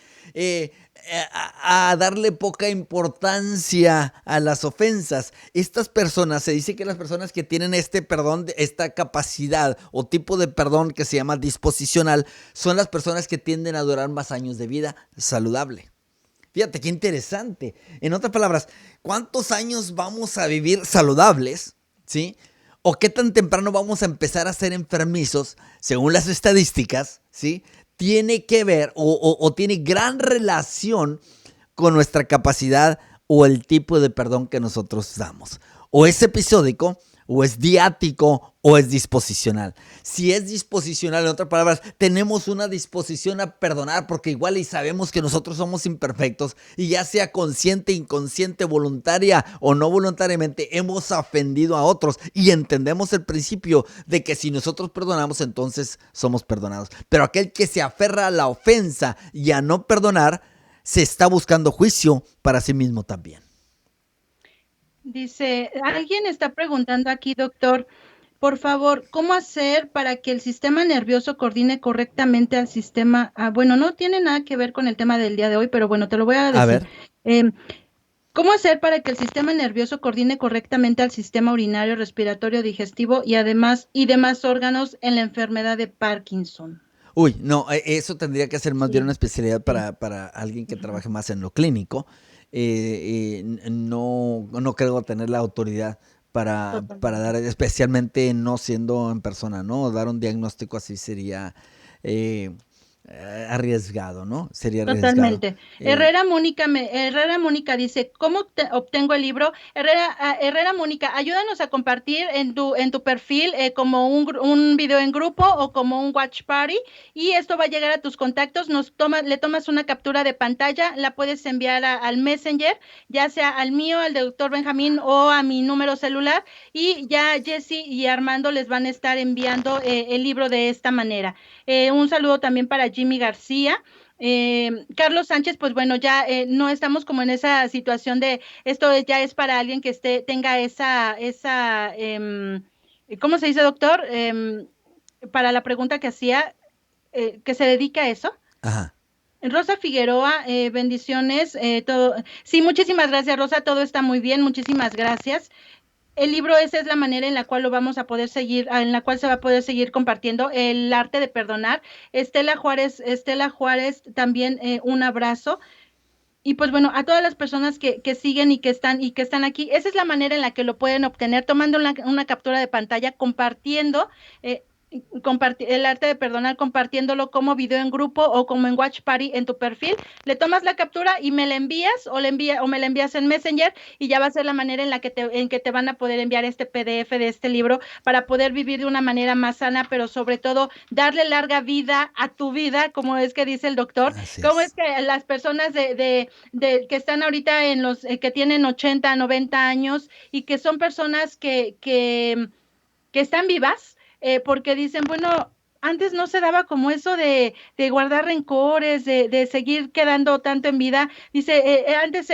A darle poca importancia a las ofensas. Estas personas, se dice que las personas que tienen este perdón, esta capacidad o tipo de perdón que se llama disposicional, son las personas que tienden a durar más años de vida saludable. Fíjate qué interesante. En otras palabras, ¿cuántos años vamos a vivir saludables? ¿Sí? ¿O qué tan temprano vamos a empezar a ser enfermizos, según las estadísticas? ¿Sí? Tiene que ver o tiene gran relación con nuestra capacidad o el tipo de perdón que nosotros damos. O es episódico, o es diático, o es disposicional. Si es disposicional, en otras palabras, tenemos una disposición a perdonar porque igual y sabemos que nosotros somos imperfectos y ya sea consciente, inconsciente, voluntaria o no voluntariamente, hemos ofendido a otros y entendemos el principio de que si nosotros perdonamos, entonces somos perdonados. Pero aquel que se aferra a la ofensa y a no perdonar, se está buscando juicio para sí mismo también. Dice, alguien está preguntando aquí, doctor, por favor, ¿cómo hacer para que el sistema nervioso coordine correctamente al sistema? Bueno, no tiene nada que ver con el tema del día de hoy, pero bueno, te lo voy a A decir. ver. ¿Cómo hacer para que el sistema nervioso coordine correctamente al sistema urinario, respiratorio, digestivo y demás órganos en la enfermedad de Parkinson? Uy, no, eso tendría que ser más bien una Sí, especialidad sí. para alguien que Ujú. trabaje más en lo clínico. No creo tener la autoridad para Totalmente. dar, especialmente no siendo en persona, ¿no? Dar un diagnóstico así sería eh, arriesgado, ¿no? Sería arriesgado. Totalmente. Eh, Herrera Mónica dice, ¿cómo obtengo el libro? Herrera Mónica, ayúdanos a compartir en tu perfil como un video en grupo o como un watch party y esto va a llegar a tus contactos. Le tomas una captura de pantalla, la puedes enviar al Messenger, ya sea al mío, al del doctor Benjamín o a mi número celular y ya Jessy y Armando les van a estar enviando el libro de esta manera. Un saludo también para Jimmy García. Carlos Sánchez, pues bueno, ya no estamos como en esa situación de esto ya es para alguien que tenga ¿cómo se dice, doctor? Para la pregunta que hacía, que se dedica a eso. ajá. Rosa Figueroa, bendiciones, todo. Sí, muchísimas gracias, Rosa, todo está muy bien, muchísimas gracias. El libro, esa es la manera en la cual lo vamos a poder seguir, en la cual se va a poder seguir compartiendo el arte de perdonar. Estela Juárez, también un abrazo. Y pues bueno, a todas las personas que siguen y que están aquí, esa es la manera en la que lo pueden obtener, tomando una captura de pantalla, compartiendo eh, el arte de perdonar, compartiéndolo como video en grupo o como en Watch Party en tu perfil, le tomas la captura y me la envías o me la envías en Messenger y ya va a ser la manera en que te van a poder enviar este PDF de este libro para poder vivir de una manera más sana, pero sobre todo darle larga vida a tu vida, como es que dice el doctor, Así como es es. que las personas que están ahorita que tienen 80, 90 años y que son personas que están vivas, porque dicen, bueno, antes no se daba como eso de guardar rencores, de seguir quedando tanto en vida. Dice, antes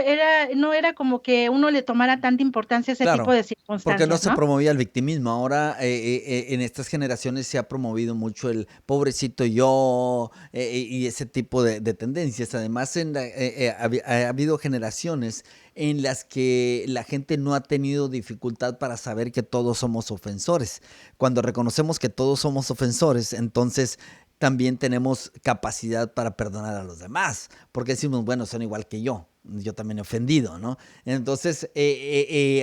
no era como que uno le tomara tanta importancia a ese tipo Claro, de porque no circunstancias, se ¿no? promovía el victimismo. Ahora, en estas generaciones se ha promovido mucho el pobrecito yo, y ese tipo de tendencias. Además, ha habido generaciones en las que la gente no ha tenido dificultad para saber que todos somos ofensores. Cuando reconocemos que todos somos ofensores, entonces también tenemos capacidad para perdonar a los demás, porque decimos, bueno, son igual que yo también he ofendido, ¿no? Entonces,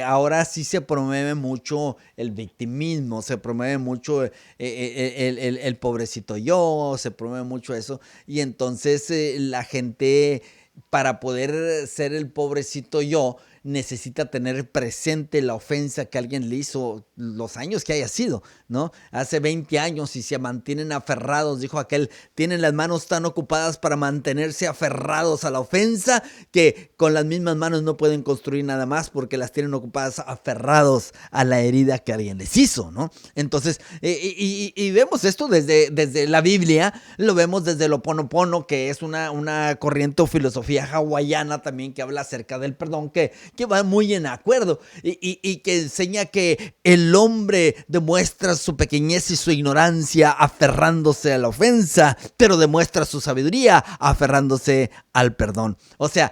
ahora sí se promueve mucho el victimismo, se promueve mucho el pobrecito yo, se promueve mucho eso. Y entonces la gente, para poder ser el pobrecito yo, necesita tener presente la ofensa que alguien le hizo los años que haya sido, ¿no? Hace 20 años y se mantienen aferrados, dijo aquel, tienen las manos tan ocupadas para mantenerse aferrados a la ofensa que con las mismas manos no pueden construir nada más porque las tienen ocupadas aferrados a la herida que alguien les hizo, ¿no? Entonces, y vemos esto desde la Biblia, lo vemos desde el Ho'oponopono, que es una corriente o filosofía hawaiana también que habla acerca del perdón, que va muy en acuerdo y que enseña que el hombre demuestra su pequeñez y su ignorancia aferrándose a la ofensa, pero demuestra su sabiduría aferrándose al perdón. O sea,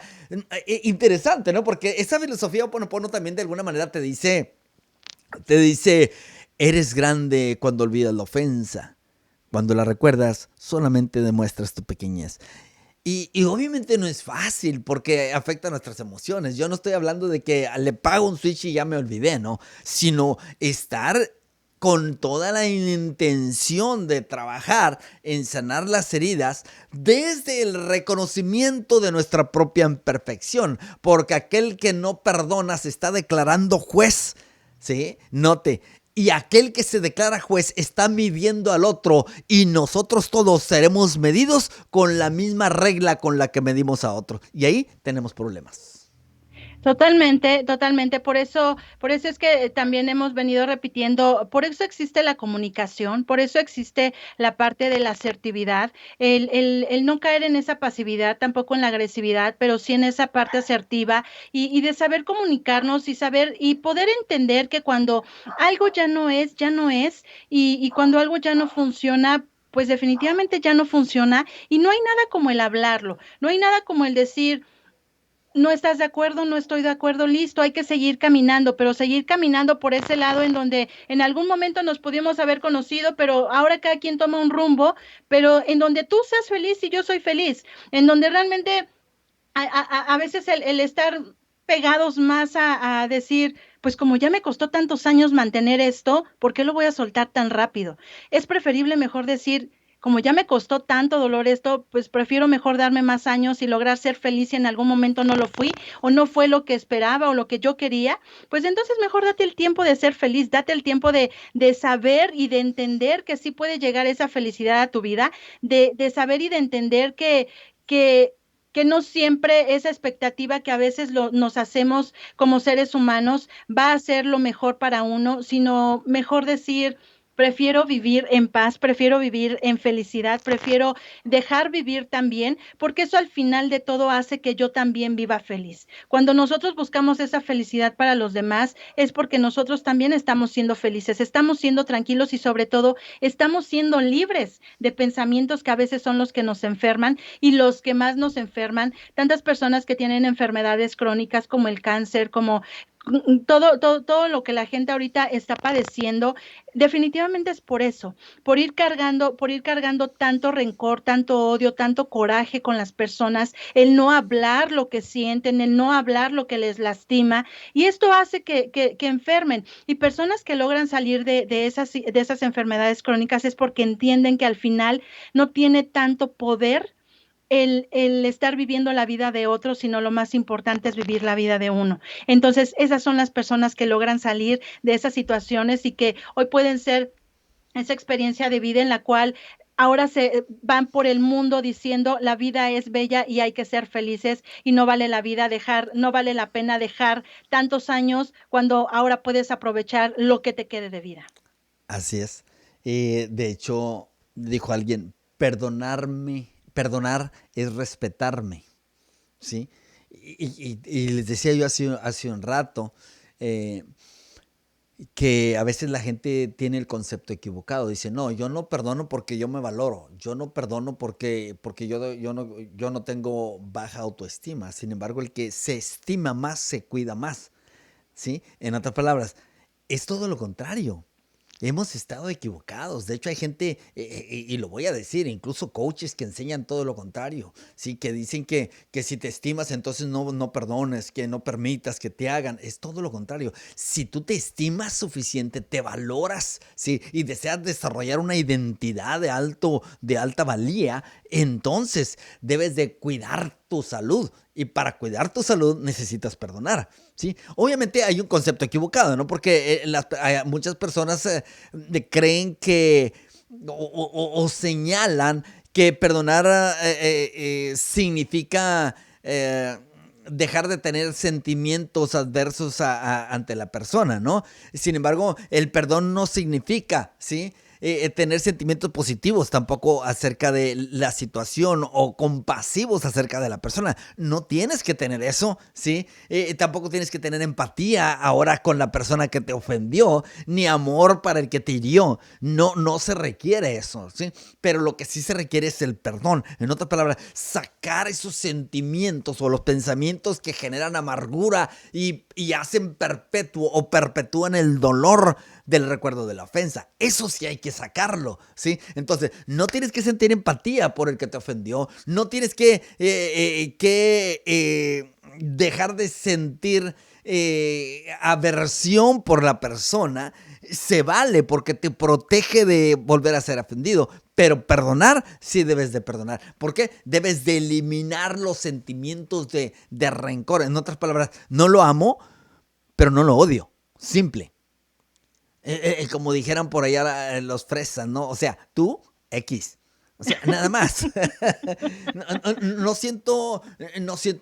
interesante, ¿no? Porque esa filosofía Ho'oponopono también de alguna manera te dice, eres grande cuando olvidas la ofensa. Cuando la recuerdas, solamente demuestras tu pequeñez. Y obviamente no es fácil porque afecta nuestras emociones. Yo no estoy hablando de que le pago un switch y ya me olvidé, ¿no? Sino estar con toda la intención de trabajar en sanar las heridas desde el reconocimiento de nuestra propia imperfección. Porque aquel que no perdona se está declarando juez, ¿sí? Note, y aquel que se declara juez está midiendo al otro y nosotros todos seremos medidos con la misma regla con la que medimos a otro. Y ahí tenemos problemas. Totalmente, totalmente. Por eso es que también hemos venido repitiendo, por eso existe la comunicación, por eso existe la parte de la asertividad, el no caer en esa pasividad, tampoco en la agresividad, pero sí en esa parte asertiva y de saber comunicarnos y saber y poder entender que cuando algo ya no es, ya no es, y cuando algo ya no funciona, pues definitivamente ya no funciona y no hay nada como el hablarlo, no hay nada como el decir, no estás de acuerdo, no estoy de acuerdo, listo, hay que seguir caminando, pero seguir caminando por ese lado en donde en algún momento nos pudimos haber conocido, pero ahora cada quien toma un rumbo, pero en donde tú seas feliz y yo soy feliz, en donde realmente a veces el estar pegados más a decir, pues como ya me costó tantos años mantener esto, ¿por qué lo voy a soltar tan rápido? Es preferible mejor decir, como ya me costó tanto dolor esto, pues prefiero mejor darme más años y lograr ser feliz si en algún momento no lo fui o no fue lo que esperaba o lo que yo quería, pues entonces mejor date el tiempo de ser feliz, date el tiempo de saber y de entender que sí puede llegar esa felicidad a tu vida, de saber y de entender que que no siempre esa expectativa que a veces nos hacemos como seres humanos va a ser lo mejor para uno, sino mejor decir, prefiero vivir en paz, prefiero vivir en felicidad, prefiero dejar vivir también, porque eso al final de todo hace que yo también viva feliz. Cuando nosotros buscamos esa felicidad para los demás, es porque nosotros también estamos siendo felices, estamos siendo tranquilos y sobre todo estamos siendo libres de pensamientos que a veces son los que nos enferman y los que más nos enferman, tantas personas que tienen enfermedades crónicas como el cáncer, como todo lo que la gente ahorita está padeciendo, definitivamente es por eso, por ir cargando tanto rencor, tanto odio, tanto coraje con las personas, el no hablar lo que sienten, el no hablar lo que les lastima, y esto hace que enfermen. Y personas que logran salir de esas enfermedades crónicas es porque entienden que al final no tiene tanto poder el estar viviendo la vida de otros, sino lo más importante es vivir la vida de uno. Entonces, esas son las personas que logran salir de esas situaciones y que hoy pueden ser esa experiencia de vida en la cual ahora se van por el mundo diciendo la vida es bella y hay que ser felices y no vale la vida dejar, no vale la pena dejar tantos años cuando ahora puedes aprovechar lo que te quede de vida. Así es. De hecho, dijo alguien, perdonar es respetarme, ¿sí? Y les decía yo hace un rato, eh, que a veces la gente tiene el concepto equivocado. Dice, no, yo no perdono porque yo me valoro. Yo no perdono porque yo no tengo baja autoestima. Sin embargo, el que se estima más, se cuida más. ¿Sí? En otras palabras, es todo lo contrario. Hemos estado equivocados. De hecho, hay gente, y lo voy a decir, incluso coaches que enseñan todo lo contrario. Sí, que dicen que si te estimas, entonces no perdones, que no permitas que te hagan. Es todo lo contrario. Si tú te estimas suficiente, te valoras, sí, y deseas desarrollar una identidad de alta valía, entonces debes de cuidar tu salud. Y para cuidar tu salud necesitas perdonar, ¿sí? Obviamente hay un concepto equivocado, ¿no? Porque muchas personas creen que o señalan que perdonar significa dejar de tener sentimientos adversos ante la persona, ¿no? Sin embargo, el perdón no significa, ¿sí? Tener sentimientos positivos tampoco acerca de la situación o compasivos acerca de la persona. No tienes que tener eso, ¿sí? Tampoco tienes que tener empatía ahora con la persona que te ofendió, ni amor para el que te hirió. No se requiere eso, ¿sí? Pero lo que sí se requiere es el perdón. En otras palabras, sacar esos sentimientos o los pensamientos que generan amargura y hacen perpetuo o perpetúan el dolor del recuerdo de la ofensa. Eso sí hay que sacarlo, ¿sí? Entonces, no tienes que sentir empatía por el que te ofendió, no tienes que dejar de sentir aversión por la persona. Se vale porque te protege de volver a ser ofendido, pero perdonar, sí debes de perdonar. ¿Por qué? Debes de eliminar los sentimientos de rencor. En otras palabras, no lo amo, pero no lo odio. Simple. Como dijeran por allá los fresas, ¿no? O sea, tú, X. O sea, nada más. No siento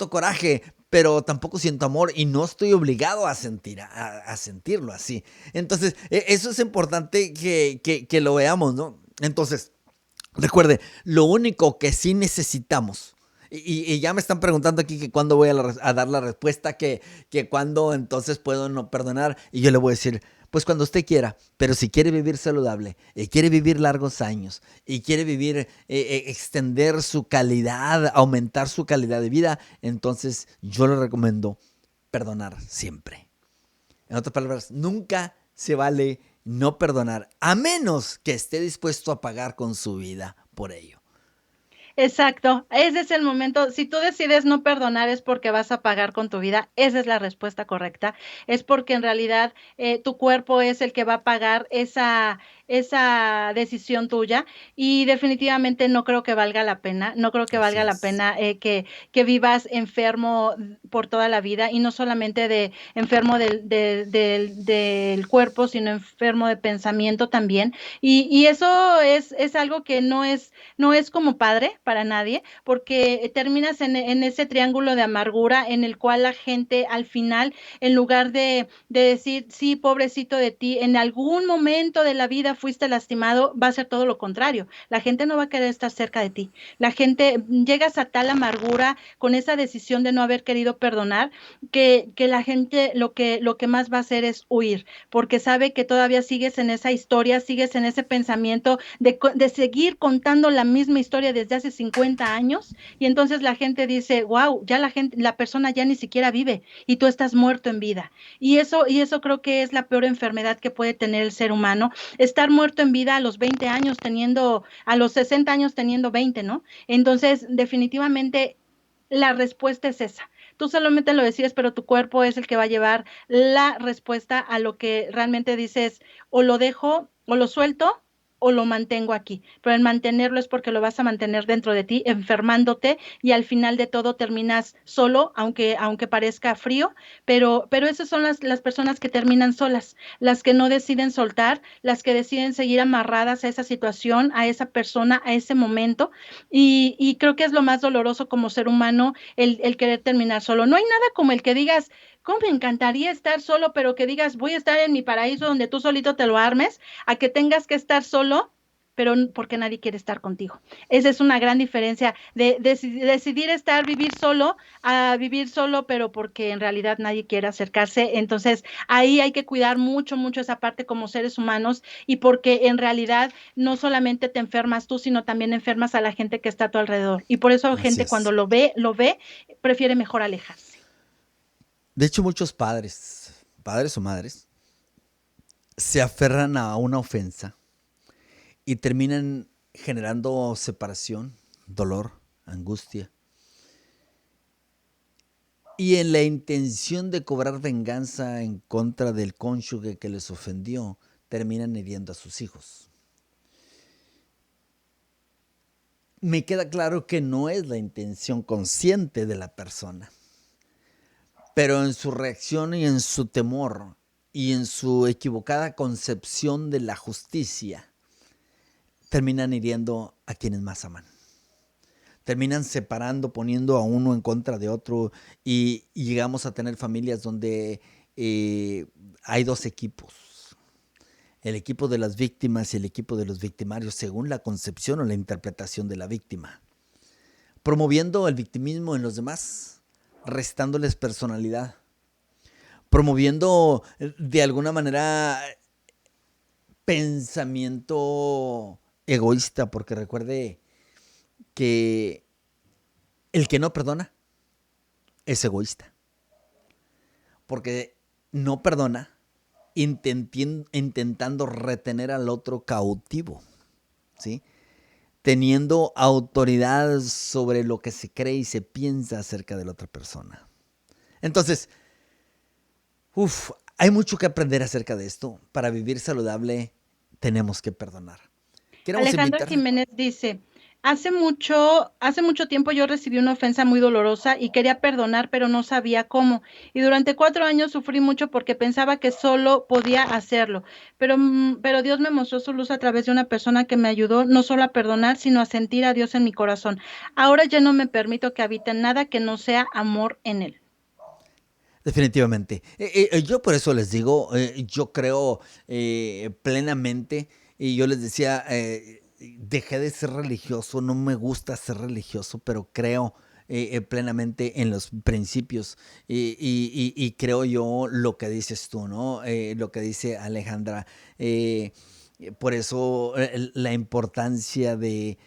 coraje, pero tampoco siento amor y no estoy obligado a sentirlo así. Entonces, eso es importante que lo veamos, ¿no? Entonces, recuerde, lo único que sí necesitamos, y ya me están preguntando aquí que cuándo voy a dar la respuesta, que cuándo entonces puedo no perdonar, y yo le voy a decir, pues cuando usted quiera, pero si quiere vivir saludable, y quiere vivir largos años, y quiere vivir, extender su calidad, aumentar su calidad de vida, entonces yo le recomiendo perdonar siempre. En otras palabras, nunca se vale no perdonar, a menos que esté dispuesto a pagar con su vida por ello. Exacto, ese es el momento. Si tú decides no perdonar es porque vas a pagar con tu vida, esa es la respuesta correcta. Es porque en realidad tu cuerpo es el que va a pagar esa decisión tuya y definitivamente no creo que valga la pena, no creo que Así valga la es. pena que vivas enfermo por toda la vida y no solamente de enfermo del cuerpo, sino enfermo de pensamiento también. Y eso es algo que no es como padre para nadie, porque terminas en ese triángulo de amargura en el cual la gente al final, en lugar de decir, sí, pobrecito de ti, en algún momento de la vida fuiste lastimado, va a ser todo lo contrario. La gente no va a querer estar cerca de ti. La gente llegas a tal amargura con esa decisión de no haber querido perdonar, que la gente lo que más va a hacer es huir, porque sabe que todavía sigues en esa historia, sigues en ese pensamiento de seguir contando la misma historia desde hace 50 años y entonces la gente dice, wow, ya la persona ya ni siquiera vive y tú estás muerto en vida. Y eso creo que es la peor enfermedad que puede tener el ser humano, estar muerto en vida a los 20 años a los 60 años teniendo 20, ¿no? Entonces, definitivamente la respuesta es esa. Tú solamente lo decías, pero tu cuerpo es el que va a llevar la respuesta a lo que realmente dices, o lo dejo, o lo suelto, o lo mantengo aquí. Pero el mantenerlo es porque lo vas a mantener dentro de ti, enfermándote, y al final de todo terminas solo, aunque parezca frío, pero esas son las personas que terminan solas, las que no deciden soltar, las que deciden seguir amarradas a esa situación, a esa persona, a ese momento, y creo que es lo más doloroso como ser humano el querer terminar solo. No hay nada como el que digas, ¿cómo me encantaría estar solo? Pero que digas, voy a estar en mi paraíso donde tú solito te lo armes, a que tengas que estar solo pero porque nadie quiere estar contigo. Esa es una gran diferencia de decidir vivir solo, a vivir solo, pero porque en realidad nadie quiere acercarse. Entonces, ahí hay que cuidar mucho, mucho esa parte como seres humanos, y porque en realidad no solamente te enfermas tú, sino también enfermas a la gente que está a tu alrededor. Y por eso Así gente cuando es. lo ve, prefiere mejor alejarse. De hecho, muchos padres, padres o madres, se aferran a una ofensa y terminan generando separación, dolor, angustia. Y en la intención de cobrar venganza en contra del cónyuge que les ofendió, terminan hiriendo a sus hijos. Me queda claro que no es la intención consciente de la persona, pero en su reacción y en su temor y en su equivocada concepción de la justicia, terminan hiriendo a quienes más aman. Terminan separando, poniendo a uno en contra de otro, y llegamos a tener familias donde eh, hay dos equipos. El equipo de las víctimas y el equipo de los victimarios, según la concepción o la interpretación de la víctima. Promoviendo el victimismo en los demás, restándoles personalidad. Promoviendo de alguna manera pensamiento egoísta, porque recuerde que el que no perdona es egoísta, porque no perdona intentando retener al otro cautivo, ¿sí? Teniendo autoridad sobre lo que se cree y se piensa acerca de la otra persona. Entonces, hay mucho que aprender acerca de esto. Para vivir saludable tenemos que perdonar. Queremos Alejandra invitar. Jiménez dice, hace mucho tiempo yo recibí una ofensa muy dolorosa y quería perdonar, pero no sabía cómo. Y durante 4 años sufrí mucho porque pensaba que solo podía hacerlo. Pero Dios me mostró su luz a través de una persona que me ayudó no solo a perdonar, sino a sentir a Dios en mi corazón. Ahora ya no me permito que habite nada que no sea amor en él. Definitivamente. Yo por eso les digo, yo creo plenamente, y yo les decía, dejé de ser religioso, no me gusta ser religioso, pero creo plenamente en los principios, y creo yo lo que dices tú, ¿no? Lo que dice Alejandra. Eh, por eso la importancia del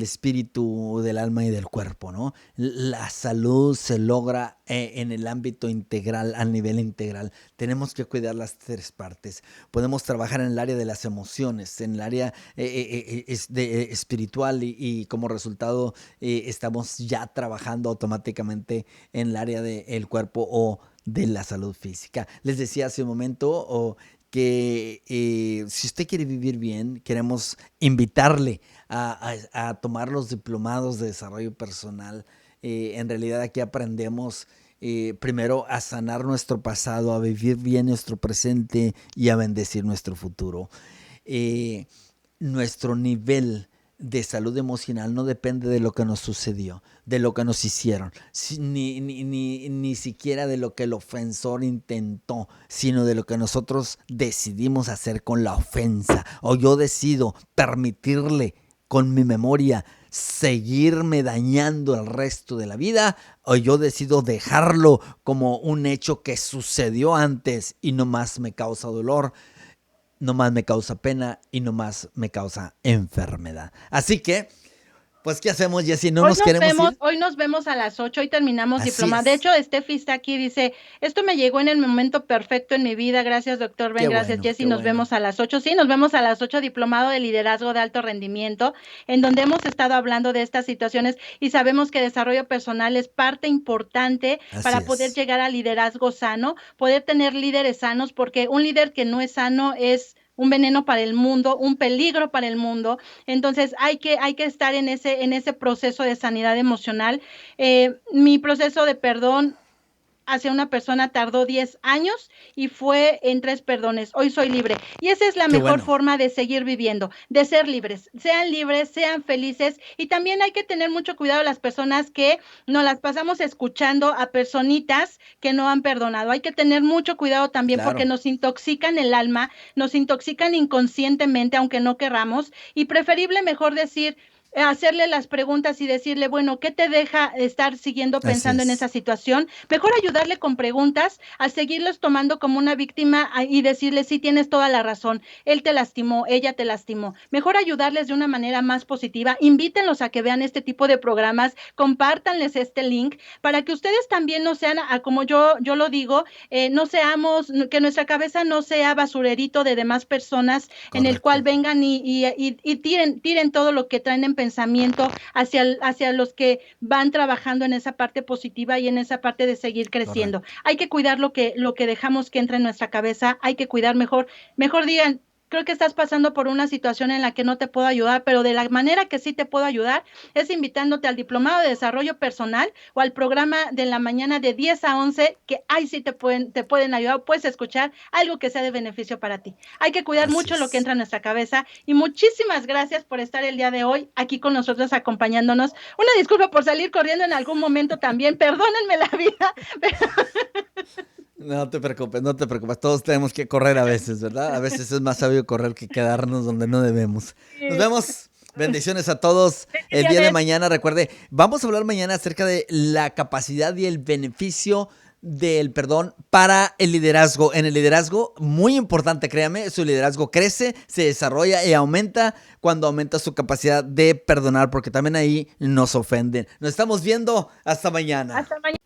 espíritu, del alma y del cuerpo, ¿no? La salud se logra en el ámbito integral, a nivel integral. Tenemos que cuidar las tres partes. Podemos trabajar en el área de las emociones, en el área espiritual, y como resultado estamos ya trabajando automáticamente en el área del cuerpo o de la salud física. Les decía hace un momento que si usted quiere vivir bien, queremos invitarle a tomar los diplomados de desarrollo personal. En realidad aquí aprendemos primero a sanar nuestro pasado, a vivir bien nuestro presente y a bendecir nuestro futuro. Eh, Nuestro nivel de salud emocional no depende de lo que nos sucedió, de lo que nos hicieron, ni siquiera de lo que el ofensor intentó, sino de lo que nosotros decidimos hacer con la ofensa. O yo decido permitirle con mi memoria seguirme dañando el resto de la vida, o yo decido dejarlo como un hecho que sucedió antes y no más me causa dolor, no más me causa pena y no más me causa enfermedad. Así que, pues, ¿qué hacemos, Jessy? ¿No nos queremos ir? Hoy nos vemos a las 8 y terminamos Así diploma. De es. hecho, Steffi está aquí, dice, esto me llegó en el momento perfecto en mi vida. Gracias, doctor Ben, Qué gracias, bueno, Jessy. qué Nos bueno. vemos a las 8. Sí, nos vemos a las 8, diplomado de liderazgo de alto rendimiento, en donde hemos estado hablando de estas situaciones y sabemos que desarrollo personal es parte importante Así para poder es. llegar al liderazgo sano, poder tener líderes sanos, porque un líder que no es sano es un veneno para el mundo, un peligro para el mundo. Entonces hay que estar en ese proceso de sanidad emocional. Mi proceso de perdón hacia una persona tardó 10 años y fue en 3 perdones. Hoy soy libre. Y esa es la Qué mejor bueno. forma de seguir viviendo, de ser libres, sean felices. Y también hay que tener mucho cuidado las personas que nos las pasamos escuchando a personitas que no han perdonado. Hay que tener mucho cuidado también porque Claro. nos intoxican el alma, nos intoxican inconscientemente, aunque no querramos, y preferible mejor decir, hacerle las preguntas y decirle, bueno, ¿qué te deja estar siguiendo Así pensando en esa es. situación? Mejor ayudarle con preguntas a seguirlos tomando como una víctima y decirle, sí, tienes toda la razón, él te lastimó, ella te lastimó. Mejor ayudarles de una manera más positiva, invítenlos a que vean este tipo de programas, compártanles este link para que ustedes también no sean, como yo lo digo, no seamos, que nuestra cabeza no sea basurerito de demás personas en el cual Correcto. vengan y tiren todo lo que traen en pensamiento hacia los que van trabajando en esa parte positiva y en esa parte de seguir creciendo. Correcto. Hay que cuidar lo que dejamos que entre en nuestra cabeza, hay que cuidar mejor digan, creo que estás pasando por una situación en la que no te puedo ayudar, pero de la manera que sí te puedo ayudar es invitándote al diplomado de desarrollo personal o al programa de la mañana de 10 a 11, que ahí sí te pueden ayudar, puedes escuchar algo que sea de beneficio para ti. Hay que cuidar Así mucho lo que es. entra en nuestra cabeza y muchísimas gracias por estar el día de hoy aquí con nosotros acompañándonos. Una disculpa por salir corriendo en algún momento también, perdónenme la vida. Pero... No te preocupes, no te preocupes. Todos tenemos que correr a veces, ¿verdad? A veces es más sabio correr que quedarnos donde no debemos. Nos vemos. Bendiciones a todos el día de Bendiciones. mañana. Recuerde, vamos a hablar mañana acerca de la capacidad y el beneficio del perdón para el liderazgo. En el liderazgo, muy importante, créame, su liderazgo crece, se desarrolla y aumenta cuando aumenta su capacidad de perdonar, porque también ahí nos ofenden. Nos estamos viendo. Hasta mañana. Hasta mañana.